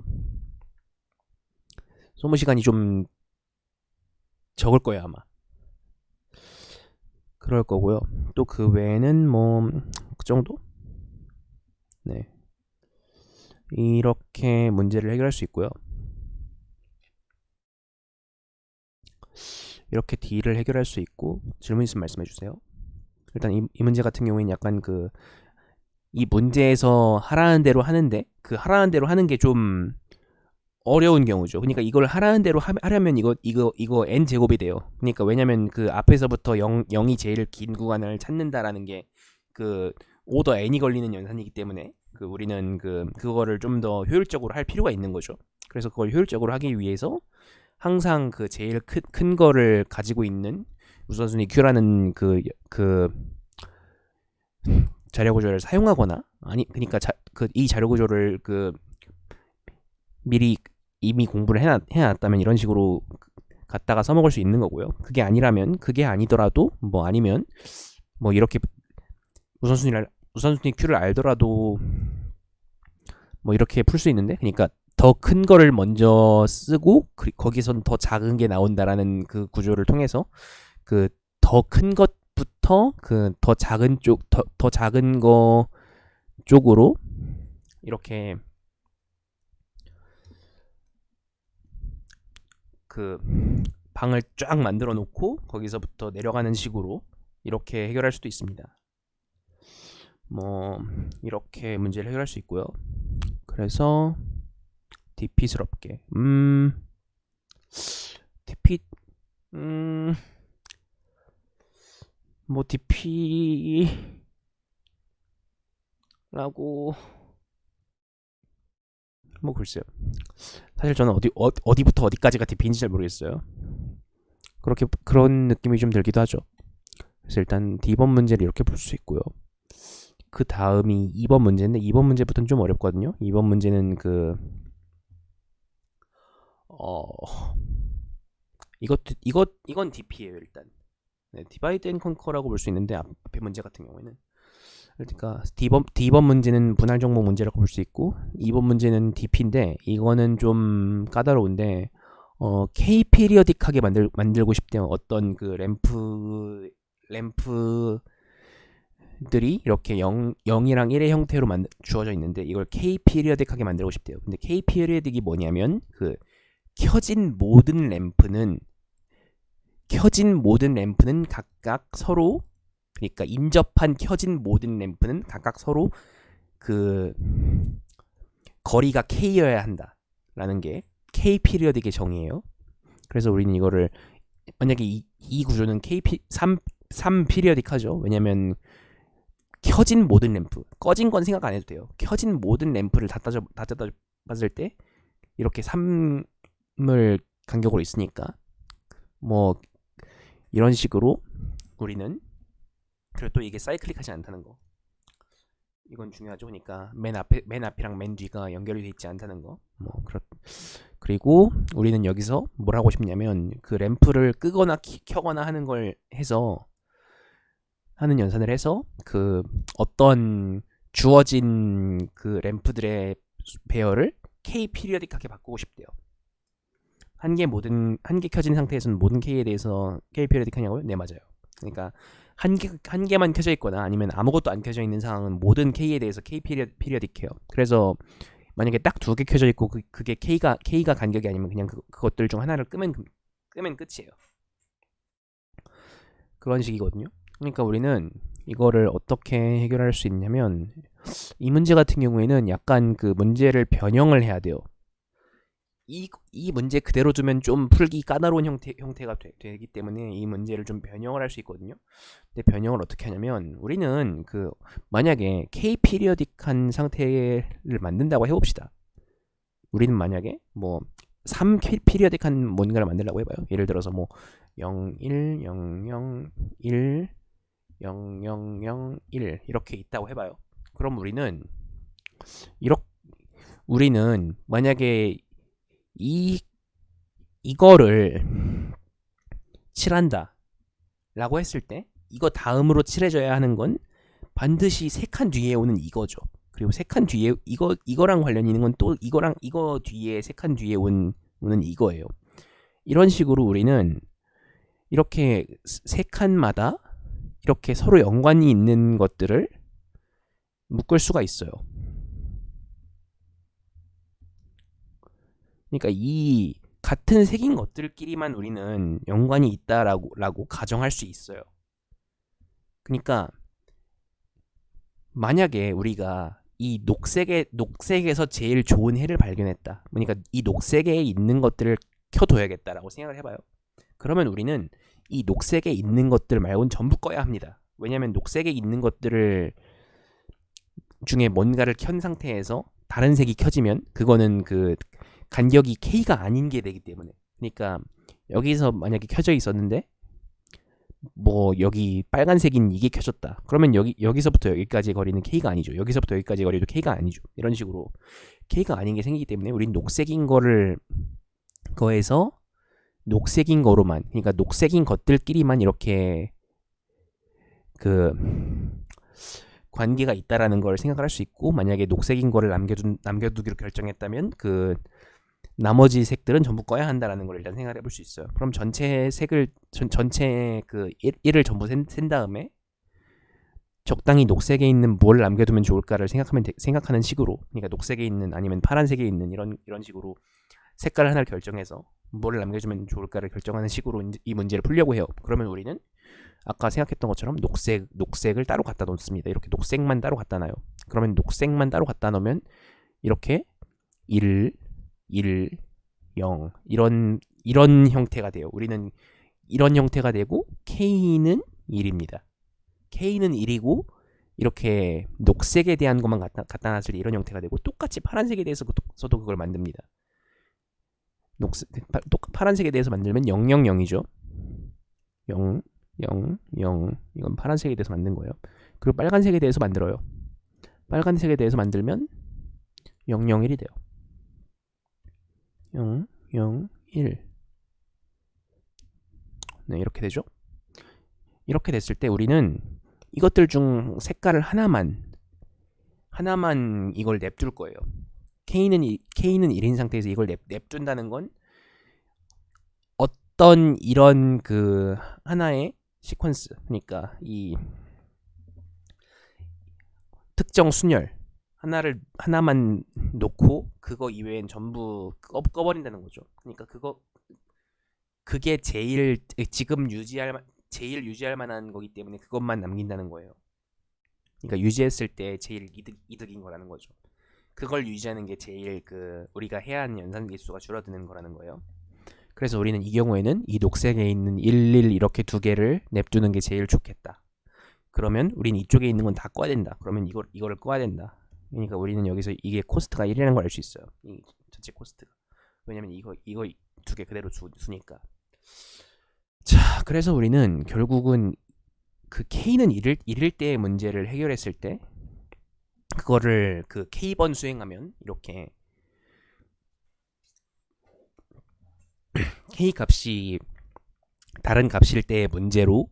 소모 시간이 좀 적을 거예요, 아마. 그럴 거고요. 또 그 외에는 뭐 그 정도? 네. 이렇게 문제를 해결할 수 있고요. 이렇게 D를 해결할 수 있고, 질문 있으면 말씀해 주세요. 일단 이 문제 같은 경우에는 약간 이 문제에서 하라는 대로 하는데, 그 하라는 대로 하는 게 좀 어려운 경우죠. 그러니까 이걸 하라는 대로 하려면 이거 n 제곱이 돼요. 그러니까 왜냐면 그 앞에서부터 0이 제일 긴 구간을 찾는다라는 게 그 오더 n이 걸리는 연산이기 때문에, 우리는 그거를 좀 더 효율적으로 할 필요가 있는 거죠. 그래서 그걸 효율적으로 하기 위해서 항상 그 제일 큰 거를 가지고 있는 우선순위 Q라는 자료 구조를 사용하거나, 그러니까 이 자료 구조를 미리 이미 공부를 해놨다면 이런 식으로 갖다가 써먹을 수 있는 거고요. 그게 아니더라도 아니면 이렇게 우선순위 Q를 알더라도 이렇게 풀 수 있는데, 그러니까 더 큰 거를 먼저 쓰고 거기선 더 작은 게 나온다라는 그 구조를 통해서 더 큰 것부터 더 작은 거 쪽으로 이렇게 방을 쫙 만들어 놓고 거기서부터 내려가는 식으로 이렇게 해결할 수도 있습니다. 이렇게 문제를 해결할 수 있고요. 그래서 DP스럽게 DP DP라고 글쎄요. 사실 저는 어디부터 어디까지가 DP인지 잘 모르겠어요. 그런 느낌이 좀 들기도 하죠. 그래서 일단 D번 문제를 이렇게 풀 수 있고요. 그 다음이 2번 문제인데, 2번 문제부터는 좀 어렵거든요. 2번 문제는 이건 DP예요, 일단. 네, 디바이드 앤 컨커라고 볼 수 있는데, 앞에 문제 같은 경우에는 그러니까 D번 문제는 분할 종목 문제라고 볼 수 있고 2번 문제는 DP인데 이거는 좀 까다로운데 K 피리어딕하게 만들고 싶대요. 어떤 그 램프들이 이렇게 0이랑 1의 형태로 주어져 있는데 이걸 K 피리어딕하게 만들고 싶대요. 근데 K 피리어딕이 뭐냐면 그 켜진 모든 램프는 각각 서로, 그러니까 인접한 켜진 모든 램프는 각각 서로 그 거리가 K여야 한다라는 게 K 피리어딕의 정의예요. 그래서 우리는 이거를 만약에 이 구조는 삼 피리어딕하죠. 왜냐면 켜진 모든 램프, 꺼진 건 생각 안 해도 돼요. 켜진 모든 램프를 다 따졌을 때 이렇게 3을 간격으로 있으니까 뭐 이런 식으로 우리는, 그리고 또 이게 사이클릭하지 않다는 거, 이건 중요하죠. 그러니까 맨 앞이랑 맨 뒤가 연결이 돼 있지 않다는 거. 그리고 우리는 여기서 뭘 하고 싶냐면 그 램프를 끄거나 켜거나 하는 걸 해서 하는 연산을 해서 그 어떤 주어진 그 램프들의 배열을 K 피리어딕하게 바꾸고 싶대요. 한 개 켜진 상태에서는 모든 K에 대해서 K 피리어딕하냐고요? 네, 맞아요. 그러니까 한 개만 켜져 있거나 아니면 아무것도 안 켜져 있는 상황은 모든 K에 대해서 K 피리어딕해요. 그래서 만약에 딱 2개 켜져 있고 그게 K가 간격이 아니면 그냥 그것들 중 하나를 끄면 끝이에요. 그런 식이거든요. 그러니까 우리는 이거를 어떻게 해결할 수 있냐면 이 문제 같은 경우에는 약간 그 문제를 변형을 해야 돼요. 이 문제 그대로 두면 좀 풀기 까다로운 형태가 되기 때문에 이 문제를 좀 변형을 할 수 있거든요. 근데 변형을 어떻게 하냐면 우리는 그 만약에 K 피리어딕한 상태를 만든다고 해봅시다. 우리는 만약에 뭐 3 피리어딕한 뭔가를 만들려고 해봐요. 예를 들어서 뭐 0, 1, 0, 0, 1, 0, 0, 0, 1 이렇게 있다고 해봐요. 그럼 우리는 만약에 이거를 칠한다 라고 했을 때 이거 다음으로 칠해줘야 하는 건 반드시 3칸 뒤에 오는 이거죠. 그리고 3칸 뒤에 이거랑 관련이 있는 건 또 이거 뒤에 3칸 뒤에 오는 이거예요. 이런 식으로 우리는 이렇게 3칸마다 이렇게 서로 연관이 있는 것들을 묶을 수가 있어요. 그러니까 이 같은 색인 것들끼리만 우리는 연관이 있다라고 가정할 수 있어요. 그러니까 만약에 우리가 이 녹색에서 제일 좋은 해를 발견했다. 그러니까 이 녹색에 있는 것들을 켜둬야겠다라고 생각을 해봐요. 그러면 우리는 이 녹색에 있는 것들 말고는 전부 꺼야 합니다. 왜냐하면 녹색에 있는 것들을 중에 뭔가를 켠 상태에서 다른 색이 켜지면 그거는 그 간격이 K가 아닌 게 되기 때문에. 그러니까 여기서 만약에 켜져 있었는데 뭐 여기 빨간색인 이게 켜졌다. 그러면 여기서부터 여기까지 거리는 K가 아니죠. 여기서부터 여기까지 거리도 K가 아니죠. 이런 식으로 K가 아닌 게 생기기 때문에 우린 녹색인 거에서 녹색인 거로만, 그러니까 녹색인 것들끼리만 이렇게 그 관계가 있다라는 걸 생각을 할 수 있고, 만약에 녹색인 거를 남겨두기로 결정했다면 그 나머지 색들은 전부 꺼야 한다라는 걸 일단 생각을 해볼 수 있어요. 그럼 전체 그 1을 전부 센 다음에 적당히 녹색에 있는 뭘 남겨두면 좋을까를 생각하는 식으로, 그러니까 녹색에 있는 아니면 파란색에 있는 이런 식으로 색깔 하나를 결정해서 뭐를 남겨주면 좋을까를 결정하는 식으로 이 문제를 풀려고 해요. 그러면 우리는 아까 생각했던 것처럼 녹색을 따로 갖다 놓습니다. 이렇게 녹색만 따로 갖다 놔요. 그러면 녹색만 따로 갖다 놓으면 이렇게 1, 0 이런 형태가 돼요. 우리는 이런 형태가 되고 K는 1입니다. K는 1이고 이렇게 녹색에 대한 것만 갖다 놨을 때 이런 형태가 되고, 똑같이 파란색에 대해서도 그걸 만듭니다. 파란색에 대해서 만들면 0, 0, 0이죠. 0, 0, 0 이건 파란색에 대해서 만든 거예요. 그리고 빨간색에 대해서 만들어요. 빨간색에 대해서 만들면 0, 0, 1이 돼요. 0, 0, 1 네, 이렇게 되죠. 이렇게 됐을 때 우리는 이것들 중 색깔을 하나만 이걸 냅둘 거예요. K는 1인 상태에서 이걸 냅둔다는 건 어떤 이런 그 하나의 시퀀스, 그러니까 이 특정 순열 하나만 놓고 그거 이외엔 전부 꺼버린다는 거죠. 그러니까 그게 지금 제일 유지할 만한 거기 때문에 그것만 남긴다는 거예요. 그러니까 유지했을 때 제일 이득인 거라는 거죠. 그걸 유지하는 게 제일 우리가 해야 하는 연산 개수가 줄어드는 거라는 거예요. 그래서 우리는 이 경우에는 이 녹색에 있는 11 이렇게 두 개를 냅두는 게 제일 좋겠다. 그러면 우린 이쪽에 있는 건 다 꺼야 된다. 그러면 이거를 꺼야 된다. 그러니까 우리는 여기서 이게 코스트가 1이라는 걸 알 수 있어요. 이 전체 코스트가. 왜냐면 이거 두 개 그대로 두니까. 자, 그래서 우리는 결국은 그 K는 1일 때의 문제를 해결했을 때 그거를 그 K번 수행하면 이렇게 K 값이 다른 값일 때의 문제로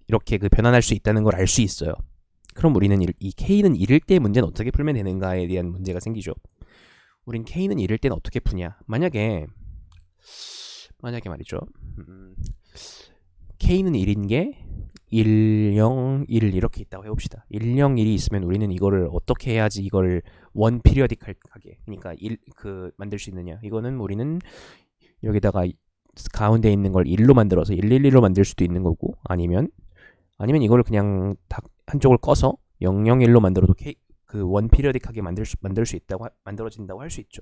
이렇게 변환할 수 있다는 걸 알 수 있어요. 그럼 우리는 이 K는 1일 때의 문제는 어떻게 풀면 되는가에 대한 문제가 생기죠. 우린 K는 1일 때는 어떻게 푸냐? 만약에 말이죠. K는 1인 게 1, 0, 1 이렇게 있다고 해봅시다. 1, 0, 1이 있으면 우리는 이거를 어떻게 해야지 이걸 원 피리어딕하게, 그러니까 만들 수 있느냐? 이거는 우리는 여기다가 가운데 있는 걸 1로 만들어서 111로 만들 수도 있는 거고, 아니면 이거를 그냥 한쪽을 꺼서 001로 만들어도 원 피리어딕하게 만들어진다고 할 수 있죠.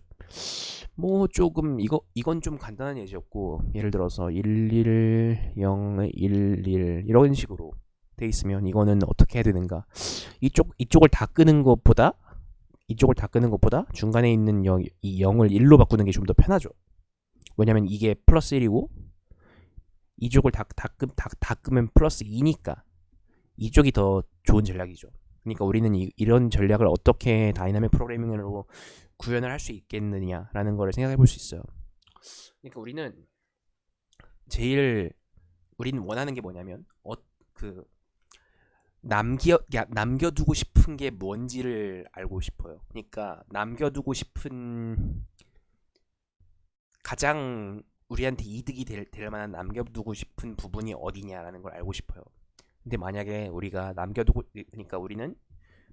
뭐 조금 이건 좀 간단한 예시였고, 예를 들어서 11, 0, 11 이런 식으로 돼 있으면 이거는 어떻게 해야 되는가? 이쪽을 다 끄는 것보다 중간에 있는 이 0을 1로 바꾸는 게 좀 더 편하죠. 왜냐면 이게 플러스 1이고 이쪽을 다 끄면 플러스 2니까 이쪽이 더 좋은 전략이죠. 그러니까 우리는 이런 전략을 어떻게 다이나믹 프로그래밍으로 구현을 할 수 있겠느냐라는 거를 생각해 볼 수 있어요. 그러니까 우리는 원하는 게 뭐냐면 남겨두고 싶은 게 뭔지를 알고 싶어요. 그러니까 남겨두고 싶은 가장 우리한테 이득이 될 만한 남겨두고 싶은 부분이 어디냐라는 걸 알고 싶어요. 근데 만약에 우리가 그러니까 우리는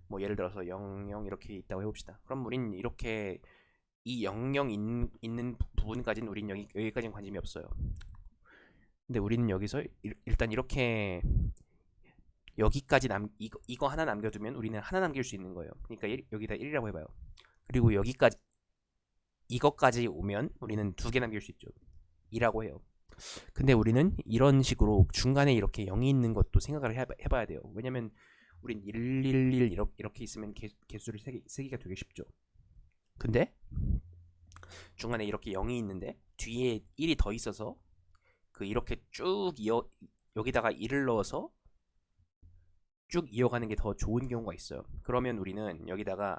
뭐 예를 들어서 00 이렇게 있다고 해봅시다. 그럼 우린 이렇게 이 00 있는 부분까지는 우린 여기까지는 관심이 없어요. 근데 우리는 여기서 일단 이렇게 여기까지 이거 하나 남겨두면 우리는 하나 남길 수 있는 거예요. 그러니까 여기다 1이라고 해봐요. 그리고 이것까지 오면 우리는 2개 남길 수 있죠. 2라고 해요. 근데 우리는 이런 식으로 중간에 이렇게 0이 있는 것도 생각을 해봐야 돼요. 왜냐면 우린 111 이렇게 있으면 개수를 세기가 되게 쉽죠. 근데 중간에 이렇게 0이 있는데 뒤에 1이 더 있어서 이렇게 쭉 여기다가 1을 넣어서 쭉 이어가는 게 더 좋은 경우가 있어요. 그러면 우리는 여기다가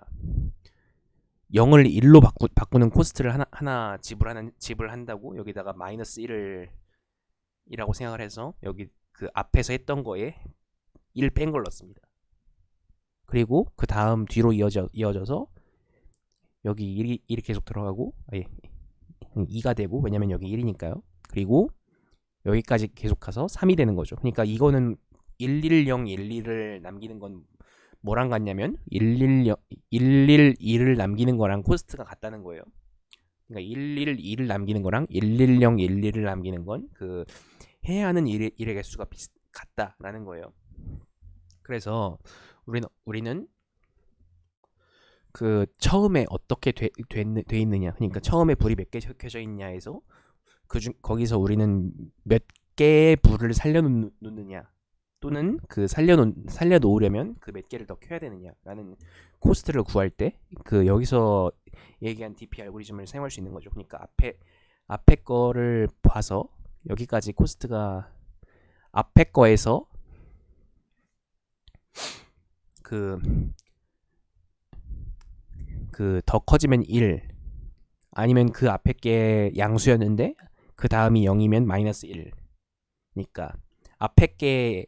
0을 1로 바꾸는 코스트를 하나 지불한다고 여기다가 마이너스 1이라고 생각을 해서 여기 앞에서 했던 거에 1 뺀 걸 넣습니다. 그리고 그 다음 뒤로 이어져서 여기 1이 계속 들어가고 2가 되고, 왜냐면 여기 1이니까요. 그리고 여기까지 계속 가서 3이 되는 거죠. 그러니까 이거는 110, 11을 남기는 건 뭐랑 같냐면 111을 남기는 거랑 코스트가 같다는 거예요. 그러니까 112를 남기는 거랑 110, 11을 남기는 건 해야 하는 일의 개수가 같다라는 거예요. 그래서 우리는 처음에 어떻게 돼 있느냐, 그러니까 처음에 불이 몇 개 켜져 있냐에서 거기서 우리는 몇 개의 불을 살려놓느냐, 또는 살려놓으려면 몇 개를 더 켜야 되느냐라는 코스트를 구할 때 여기서 얘기한 DP 알고리즘을 사용할 수 있는 거죠. 그러니까 앞에 거를 봐서 여기까지 코스트가 앞에 거에서 더 커지면 1, 아니면 그 앞에 게 양수였는데 그 다음이 0이면 마이너스 1. 그러니까 앞에 게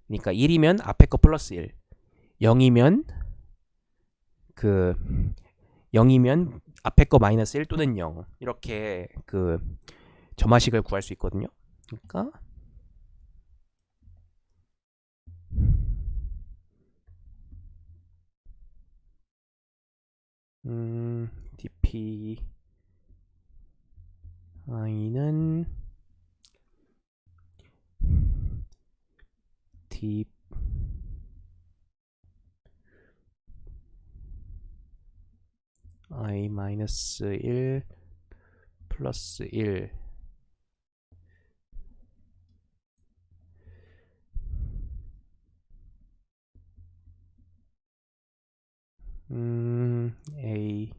그러니까 1이면 앞에 거 플러스 1, 0이면 그 0이면 앞에 거 마이너스 1 또는 0 이렇게 그 점화식을 구할 수 있거든요. 그러니까 dp i는 d i 마이너스 1 플러스 1 a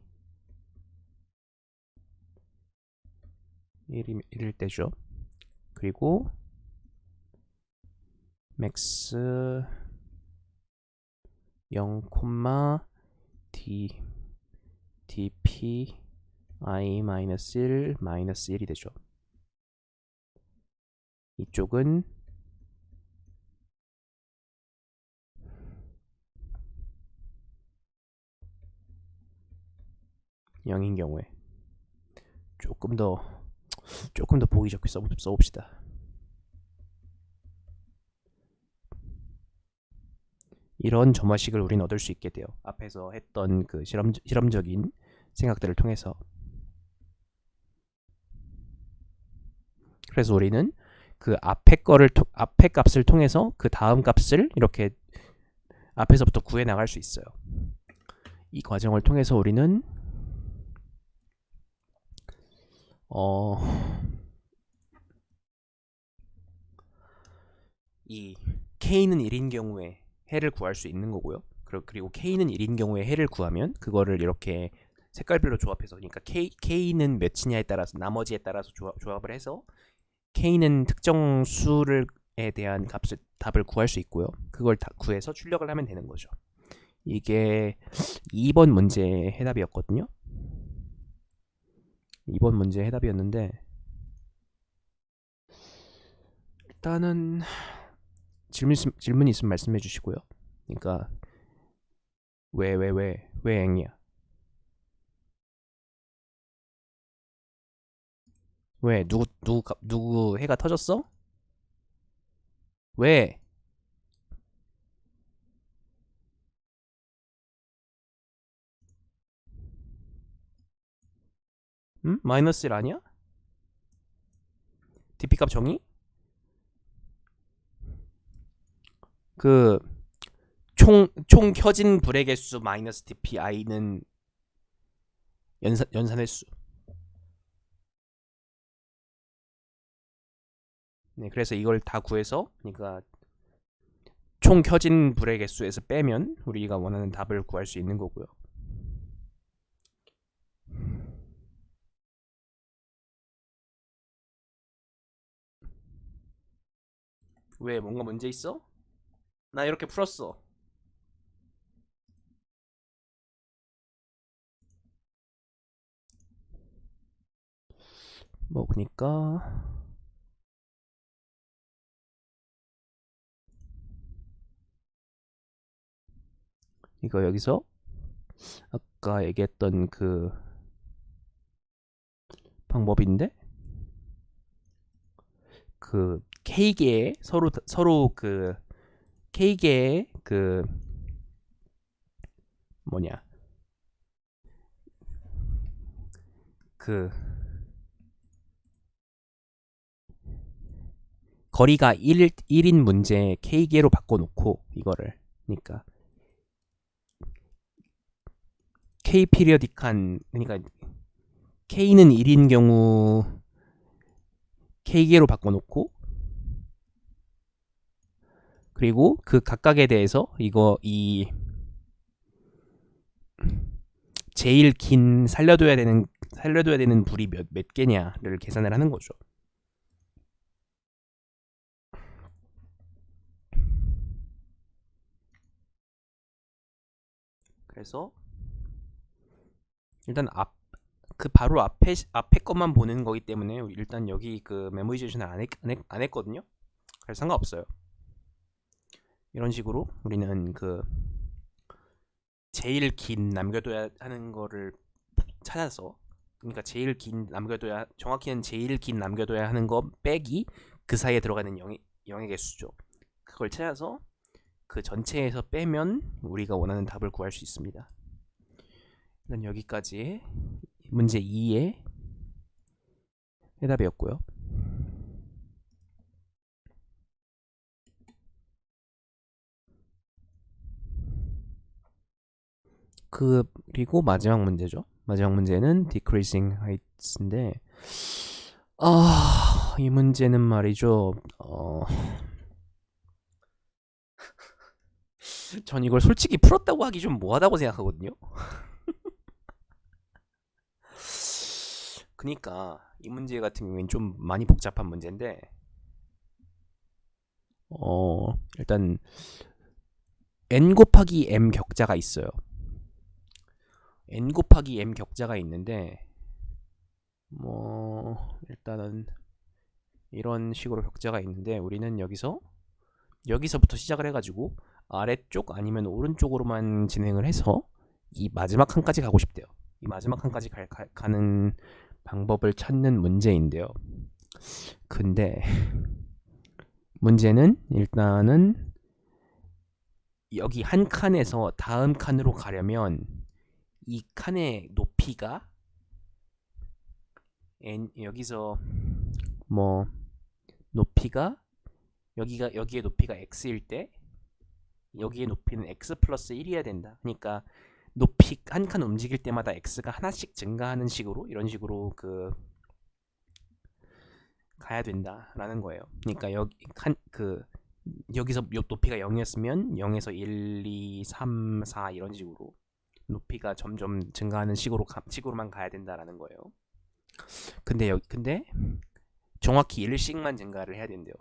1일 때죠. 그리고 max 0, d dp i 마이너스 1 마이너스 1이 되죠. 이쪽은 0인 경우에 조금 더 보기 좋게 써봅시다. 이런 점화식을 우리는 얻을 수 있게 돼요. 앞에서 했던 그 실험적인 생각들을 통해서. 그래서 우리는 그 앞에 값을 통해서 그 다음 값을 이렇게 앞에서부터 구해 나갈 수 있어요. 이 과정을 통해서 우리는 이 k는 1인 경우에 해를 구할 수 있는 거고요. 그리고 k는 1인 경우에 해를 구하면 그거를 이렇게 색깔별로 조합해서, 그러니까 k는 몇이냐에 따라서 나머지에 따라서 조합을 해서 k는 특정 수에 대한 답을 구할 수 있고요. 그걸 다 구해서 출력을 하면 되는 거죠. 이게 2번 문제의 해답이었거든요. 2번 문제의 해답이었는데, 일단은 질문이 있으면 말씀해 주시고요. 그러니까 왜 N이야? 왜 누구 해가 터졌어? 왜? 마이너스 1 아니야? dp 값 정의? 그 총 켜진 불의 개수 마이너스 dpi는 연산 횟수. 네, 그래서 이걸 다 구해서, 그러니까 총 켜진 불의 개수에서 빼면 우리가 원하는 답을 구할 수 있는 거고요. 왜, 뭔가 문제 있어? 나 이렇게 풀었어. 뭐 그니까 이거 여기서 아까 얘기했던 그 방법인데, 그 K개의 서로 그 K개의 그 뭐냐 그 거리가 1인 문제 K개로 바꿔놓고 이거를, 그러니까 K 피리어딕한, 그러니까 K는 1인 경우 K개로 바꿔놓고, 그리고 그 각각에 대해서 이 제일 긴 살려둬야 되는 불이 몇 개냐를 계산을 하는 거죠. 그래서 일단 바로 앞에 것만 보는 거기 때문에 일단 여기 그 메모리제이션을 안 했거든요. 그래서 상관없어요. 이런 식으로 우리는 그 제일 긴 남겨둬야 하는 거를 찾아서, 그러니까 제일 긴 남겨둬야, 정확히는 제일 긴 남겨둬야 하는 거 빼기 그 사이에 들어가는 영의 개수죠. 그걸 찾아서 그 전체에서 빼면 우리가 원하는 답을 구할 수 있습니다. 일단 여기까지 문제 2의 해답이었고요. 그리고 마지막 문제죠. 마지막 문제는 decreasing heights인데, 이 문제는 말이죠. 전 이걸 솔직히 풀었다고 하기 좀 뭐하다고 생각하거든요. 그니까 이 문제 같은 경우에는 좀 많이 복잡한 문제인데, 일단 n 곱하기 m 격자가 있어요. n 곱하기 m 격자가 있는데, 일단은 이런 식으로 격자가 있는데, 우리는 여기서부터 시작을 해가지고 아래쪽 아니면 오른쪽으로만 진행을 해서 이 마지막 칸까지 가고 싶대요. 이 마지막 칸까지 가는 방법을 찾는 문제인데요. 근데 문제는 일단은 여기 한 칸에서 다음 칸으로 가려면 이 칸의 높이가 여기서 높이가 여기의 높이가 x일 때 여기의 높이는 x 플러스 1이어야 된다. 그러니까 높이 한 칸 움직일 때마다 x가 하나씩 증가하는 식으로, 이런 식으로 가야 된다라는 거예요. 그러니까 여기서 높이가 0이었으면 0에서 1, 2, 3, 4 이런 식으로 높이가 점점 증가하는 식으로만 가야 된다라는 거예요. 근데 정확히 1씩만 증가를 해야 된대요.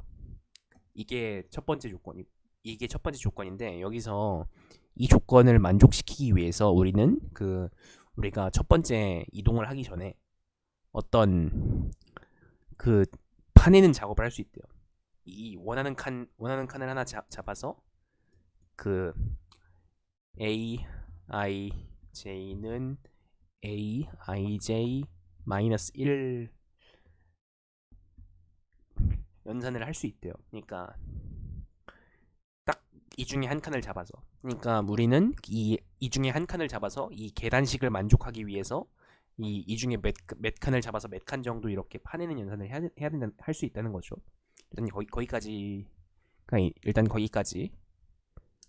이게 첫 번째 조건인데, 여기서 이 조건을 만족시키기 위해서 우리가 첫 번째 이동을 하기 전에 어떤 파내는 작업을 할 수 있대요. 이 원하는 칸을 하나 잡아서 A, I, J는 A, I, J 마이너스 1 연산을 할 수 있대요. 그러니까 딱 이 중에 한 칸을 잡아서, 그러니까 우리는 이 중에 한 칸을 잡아서 이 계단식을 만족하기 위해서 이 중에 몇 칸을 잡아서 몇 칸 정도 이렇게 파내는 연산을 할 수 있다는 거죠. 일단 거기까지.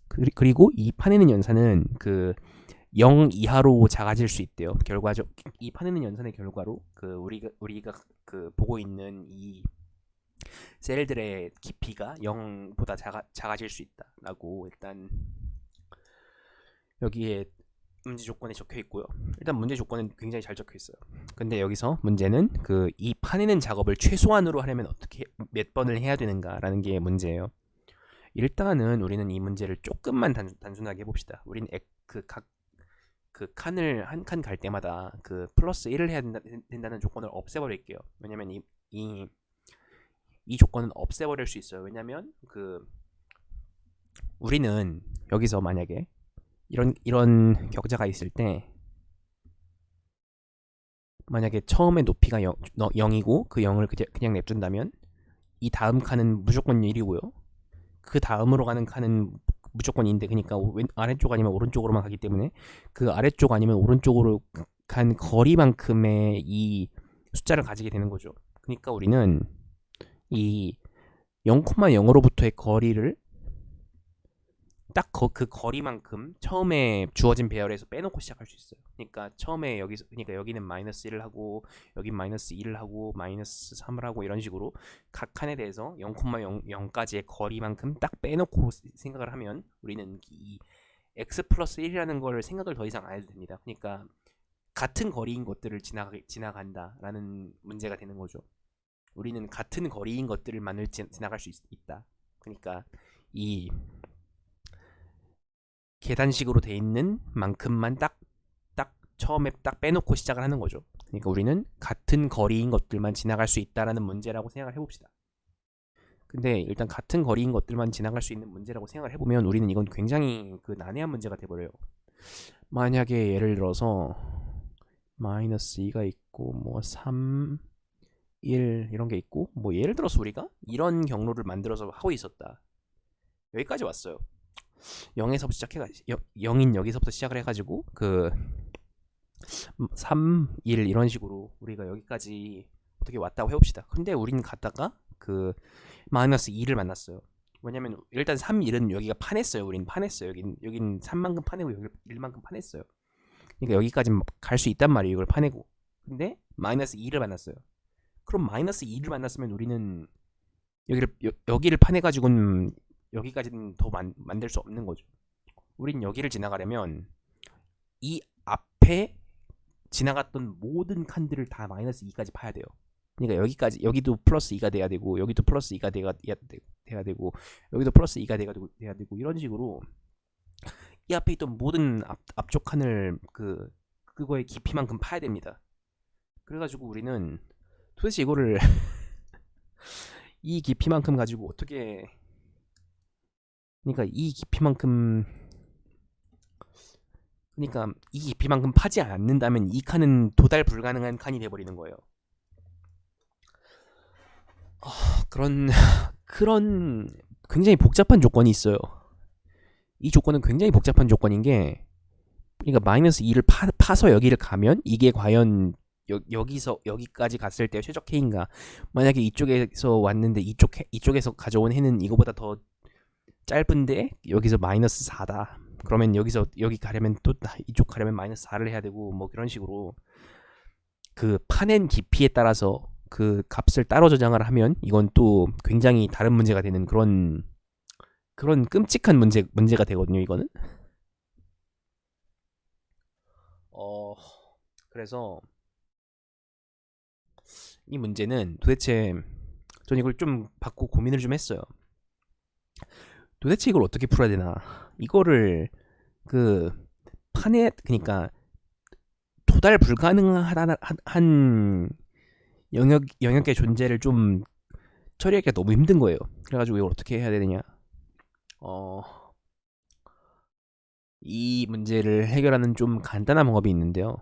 그리고 이 파내는 연산은 0 이하로 작아질 수 있대요. 이 파내는 연산의 결과로 우리가 보고 있는 이 셀들의 깊이가 0보다 작아질 수 있다라고 일단 여기에 문제 조건에 적혀 있고요. 일단 문제 조건은 굉장히 잘 적혀 있어요. 근데 여기서 문제는 이 파내는 작업을 최소한으로 하려면 몇 번을 해야 되는가라는 게 문제예요. 일단은 우리는 이 문제를 조금만 단순하게 해봅시다. 우리는 칸을 한 칸 갈 때마다 플러스 1을 해야 된다는 조건을 없애버릴게요. 왜냐면 이 조건은 없애버릴 수 있어요. 왜냐면 우리는 여기서 만약에 이런 격자가 있을 때, 만약에 처음에 높이가 0이고 그 0을 그냥 냅둔다면 이 다음 칸은 무조건 1이고요. 그 다음으로 가는 칸은 무조건 2인데, 그러니까 아래쪽 아니면 오른쪽으로만 가기 때문에 그 아래쪽 아니면 오른쪽으로 간 거리만큼의 이 숫자를 가지게 되는 거죠. 그러니까 우리는 이 0,0으로부터의 거리를 딱 그 거리만큼 처음에 주어진 배열에서 빼놓고 시작할 수 있어요. 그러니까 처음에 그러니까 여기는 마이너스 1을 하고, 여긴 마이너스 1을 하고, 마이너스 3을 하고, 이런 식으로 각 칸에 대해서 0,0까지의 거리만큼 딱 빼놓고 생각을 하면 우리는 이 x 플러스 1이라는 걸 생각을 더 이상 안 해도 됩니다. 그러니까 같은 거리인 것들을 지나간다라는 문제가 되는 거죠. 우리는 같은 거리인 것들만을 지나갈 수 있다. 그러니까 이 계단식으로 돼 있는 만큼만 딱 처음에 딱 빼놓고 시작을 하는 거죠. 그러니까 우리는 같은 거리인 것들만 지나갈 수 있다라는 문제라고 생각을 해봅시다. 근데 일단 같은 거리인 것들만 지나갈 수 있는 문제라고 생각을 해보면 우리는 이건 굉장히 그 난해한 문제가 돼버려요. 만약에 예를 들어서 마이너스 2가 있고 뭐 3, 1 이런 게 있고 뭐 예를 들어서 우리가 이런 경로를 만들어서 하고 있었다. 여기까지 왔어요. 0에서부터 시작해가지고 0인 여기서부터 시작을 해가지고 그 3, 1 이런 식으로 우리가 여기까지 어떻게 왔다고 해봅시다. 근데 우리는 갔다가 그 마이너스 2를 만났어요. 왜냐면 일단 3, 1은 여기가 파냈어요. 우린 파냈어요. 여긴 3만큼 파내고 여기 1만큼 파냈어요. 그러니까 여기까지 갈 수 있단 말이에요. 이걸 파내고. 근데 마이너스 2를 만났어요. 그럼 마이너스 2를 만났으면 우리는 여기를 파내가지고는 여기까지는 더 만들 수 없는 거죠. 우린 여기를 지나가려면 이 앞에 지나갔던 모든 칸들을 다 마이너스 2까지 파야 돼요. 그러니까 여기도 플러스 2가 돼야 되고 여기도 플러스 2가 돼야 되고 여기도 플러스 2가 돼야 되고 이런 식으로 이 앞에 있던 모든 앞쪽 칸을 그거의 깊이만큼 파야 됩니다. 그래가지고 우리는 도대체 이거를 이 깊이만큼 가지고 어떻게 그러니까 이 깊이만큼 파지 않는다면 이 칸은 도달 불가능한 칸이 돼버리는 거예요. 그런 굉장히 복잡한 조건이 있어요. 이 조건은 굉장히 복잡한 조건인 게 그러니까 마이너스 2를 파서 여기를 가면 이게 과연 여기서 여기까지 갔을 때 최적 K인가. 만약에 이쪽에서 왔는데 이쪽에서 가져온 해는 이거보다 더 짧은데 여기서 마이너스 4다. 그러면 여기서 여기 가려면 또 이쪽 가려면 마이너스 4를 해야 되고 뭐 그런 식으로 그 파낸 깊이에 따라서 그 값을 따로 저장을 하면 이건 또 굉장히 다른 문제가 되는 그런 끔찍한 문제가 되거든요. 이거는. 어 그래서 이 문제는 도대체 전 이걸 좀 받고 고민을 좀 했어요. 도대체 이걸 어떻게 풀어야 되나? 이거를 그 그러니까 도달 불가능한 영역의 존재를 좀 처리하기가 너무 힘든 거예요. 그래가지고 이걸 어떻게 해야 되느냐? 어, 이 문제를 해결하는 좀 간단한 방법이 있는데요.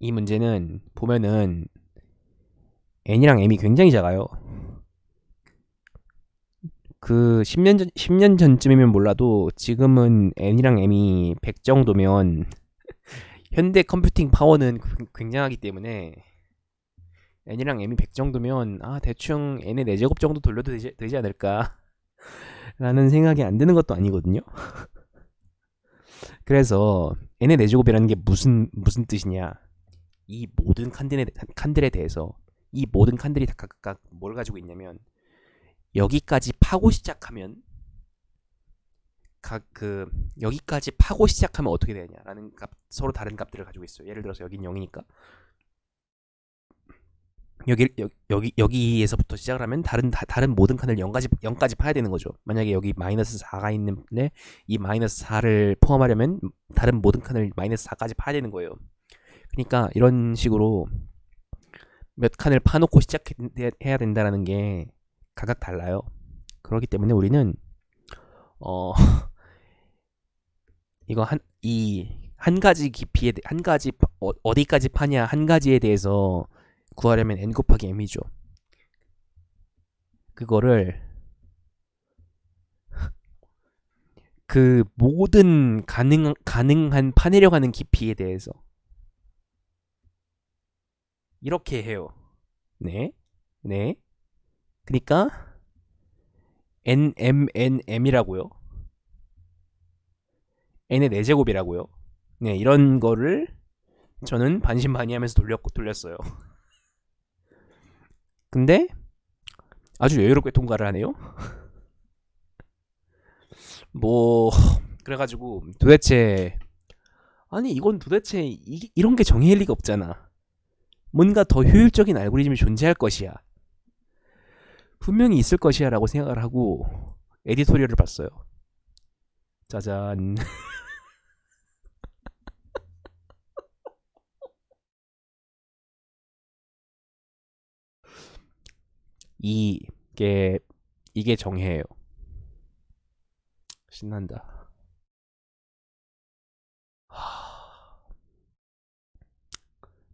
이 문제는 보면은 n이랑 m이 굉장히 작아요. 그 10년 전쯤이면 몰라도 지금은 n이랑 m이 100 정도면 현대 컴퓨팅 파워는 굉장하기 때문에 n이랑 m이 100 정도면 대충 n의 4제곱 정도 돌려도 되지 않을까 라는 생각이 안 드는 것도 아니거든요. 그래서 n의 4제곱이라는 게 무슨 뜻이냐? 이 모든 칸들에 대해서 이 모든 칸들이 다 각각 뭘 가지고 있냐면 여기까지 파고 시작하면 여기까지 파고 시작하면 어떻게 되냐라는 서로 다른 값들을 가지고 있어요. 예를 들어서 여긴 0이니까 여기에서부터 시작을 하면 다른 모든 칸을 0까지 파야 되는 거죠. 만약에 여기 마이너스 4가 있는데 이 마이너스 4를 포함하려면 다른 모든 칸을 마이너스 4까지 파야 되는 거예요. 그러니까 이런 식으로 몇 칸을 파놓고 시작해야 된다라는 게 각각 달라요. 그렇기 때문에 우리는 이거 한 가지 깊이에 한 가지 어디까지 파냐 한 가지에 대해서 구하려면 n 곱하기 m이죠. 그거를 그 모든 가능한 파내려고 하는 깊이에 대해서 이렇게 해요. 네. 네. 그러니까 nmnm이라고요. n의 4제곱이라고요. 네, 이런 거를 저는 반신반의하면서 돌렸어요. 근데 아주 여유롭게 통과를 하네요. 뭐 그래가지고 도대체 아니 이건 도대체 이런 게 정의일 리가 없잖아. 뭔가 더 효율적인 알고리즘이 존재할 것이야. 분명히 있을 것이야 라고 생각을 하고 에디토리얼을 봤어요. 짜잔. 이 이게 정해예요. 신난다.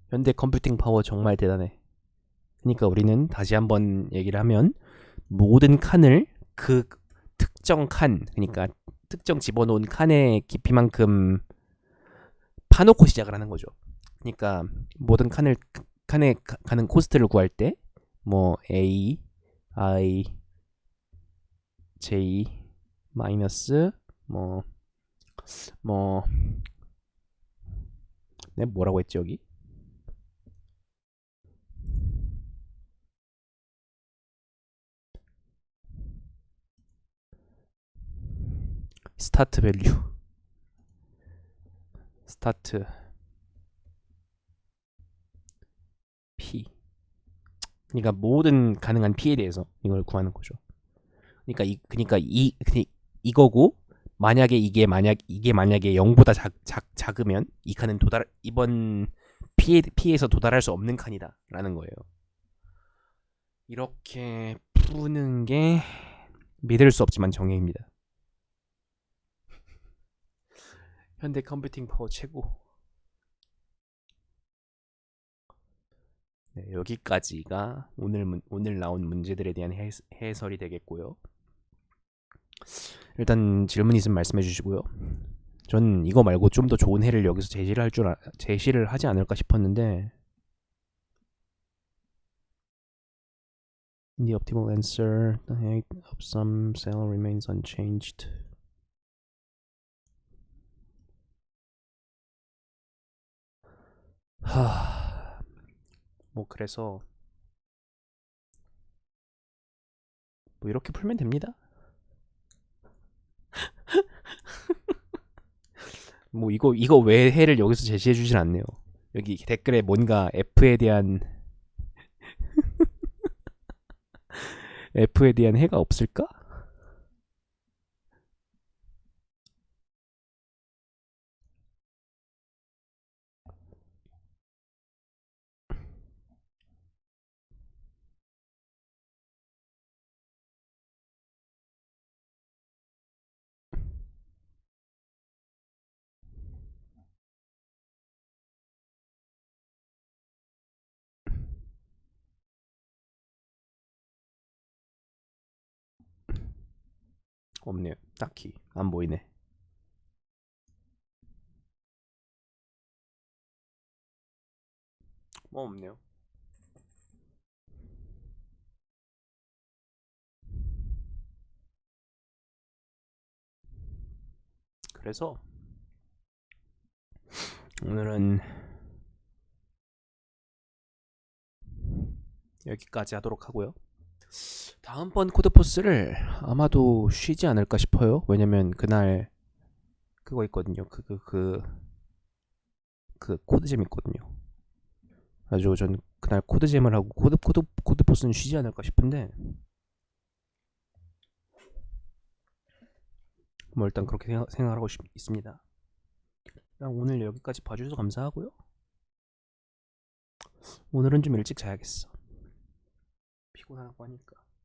현대 컴퓨팅 파워 정말 대단해. 그러니까 우리는 다시 한번 얘기를 하면 모든 칸을 그 특정 칸, 그러니까 특정 집어놓은 칸의 깊이만큼 파놓고 시작을 하는 거죠. 그러니까 모든 칸에 가는 코스트를 구할 때 뭐 A, I, J 마이너스 뭐 네, 뭐라고 했지 여기? 스타트 밸류 스타트 P, 그러니까 모든 가능한 P에 대해서 이걸 구하는 거죠. 그러니까 이거고, 이게 만약에 0보다 작으면 이 칸은 이번 P에서 도달할 수 없는 칸이다라는 거예요. 이렇게 푸는 게 믿을 수 없지만 정의입니다. 현대 컴퓨팅 파워 최고. 네, 여기까지가 오늘 나온 문제들에 대한 해설이 되겠고요. 일단 질문 있으면 말씀해 주시고요. 전 이거 말고 좀 더 좋은 해를 여기서 제시를 하지 않을까 싶었는데, In the optimal answer, the height of some cell remains unchanged. 뭐 그래서 뭐 이렇게 풀면 됩니다. 뭐 이거 왜 해를 여기서 제시해 주진 않네요. 여기 댓글에 뭔가 F에 대한 해가 없을까? 없네요. 딱히 안 보이네. 뭐 없네요. 그래서 오늘은 여기까지 하도록 하고요. 다음번 코드포스를 아마도 쉬지 않을까 싶어요. 왜냐면 그날 그거 있거든요. 그 코드잼 있거든요. 아주 전 그날 코드잼을 하고 코드포스는 쉬지 않을까 싶은데, 뭐 일단 그렇게 생각을 하고 있습니다. 오늘 여기까지 봐주셔서 감사하고요. 오늘은 좀 일찍 자야겠어. 피곤하고 하니까.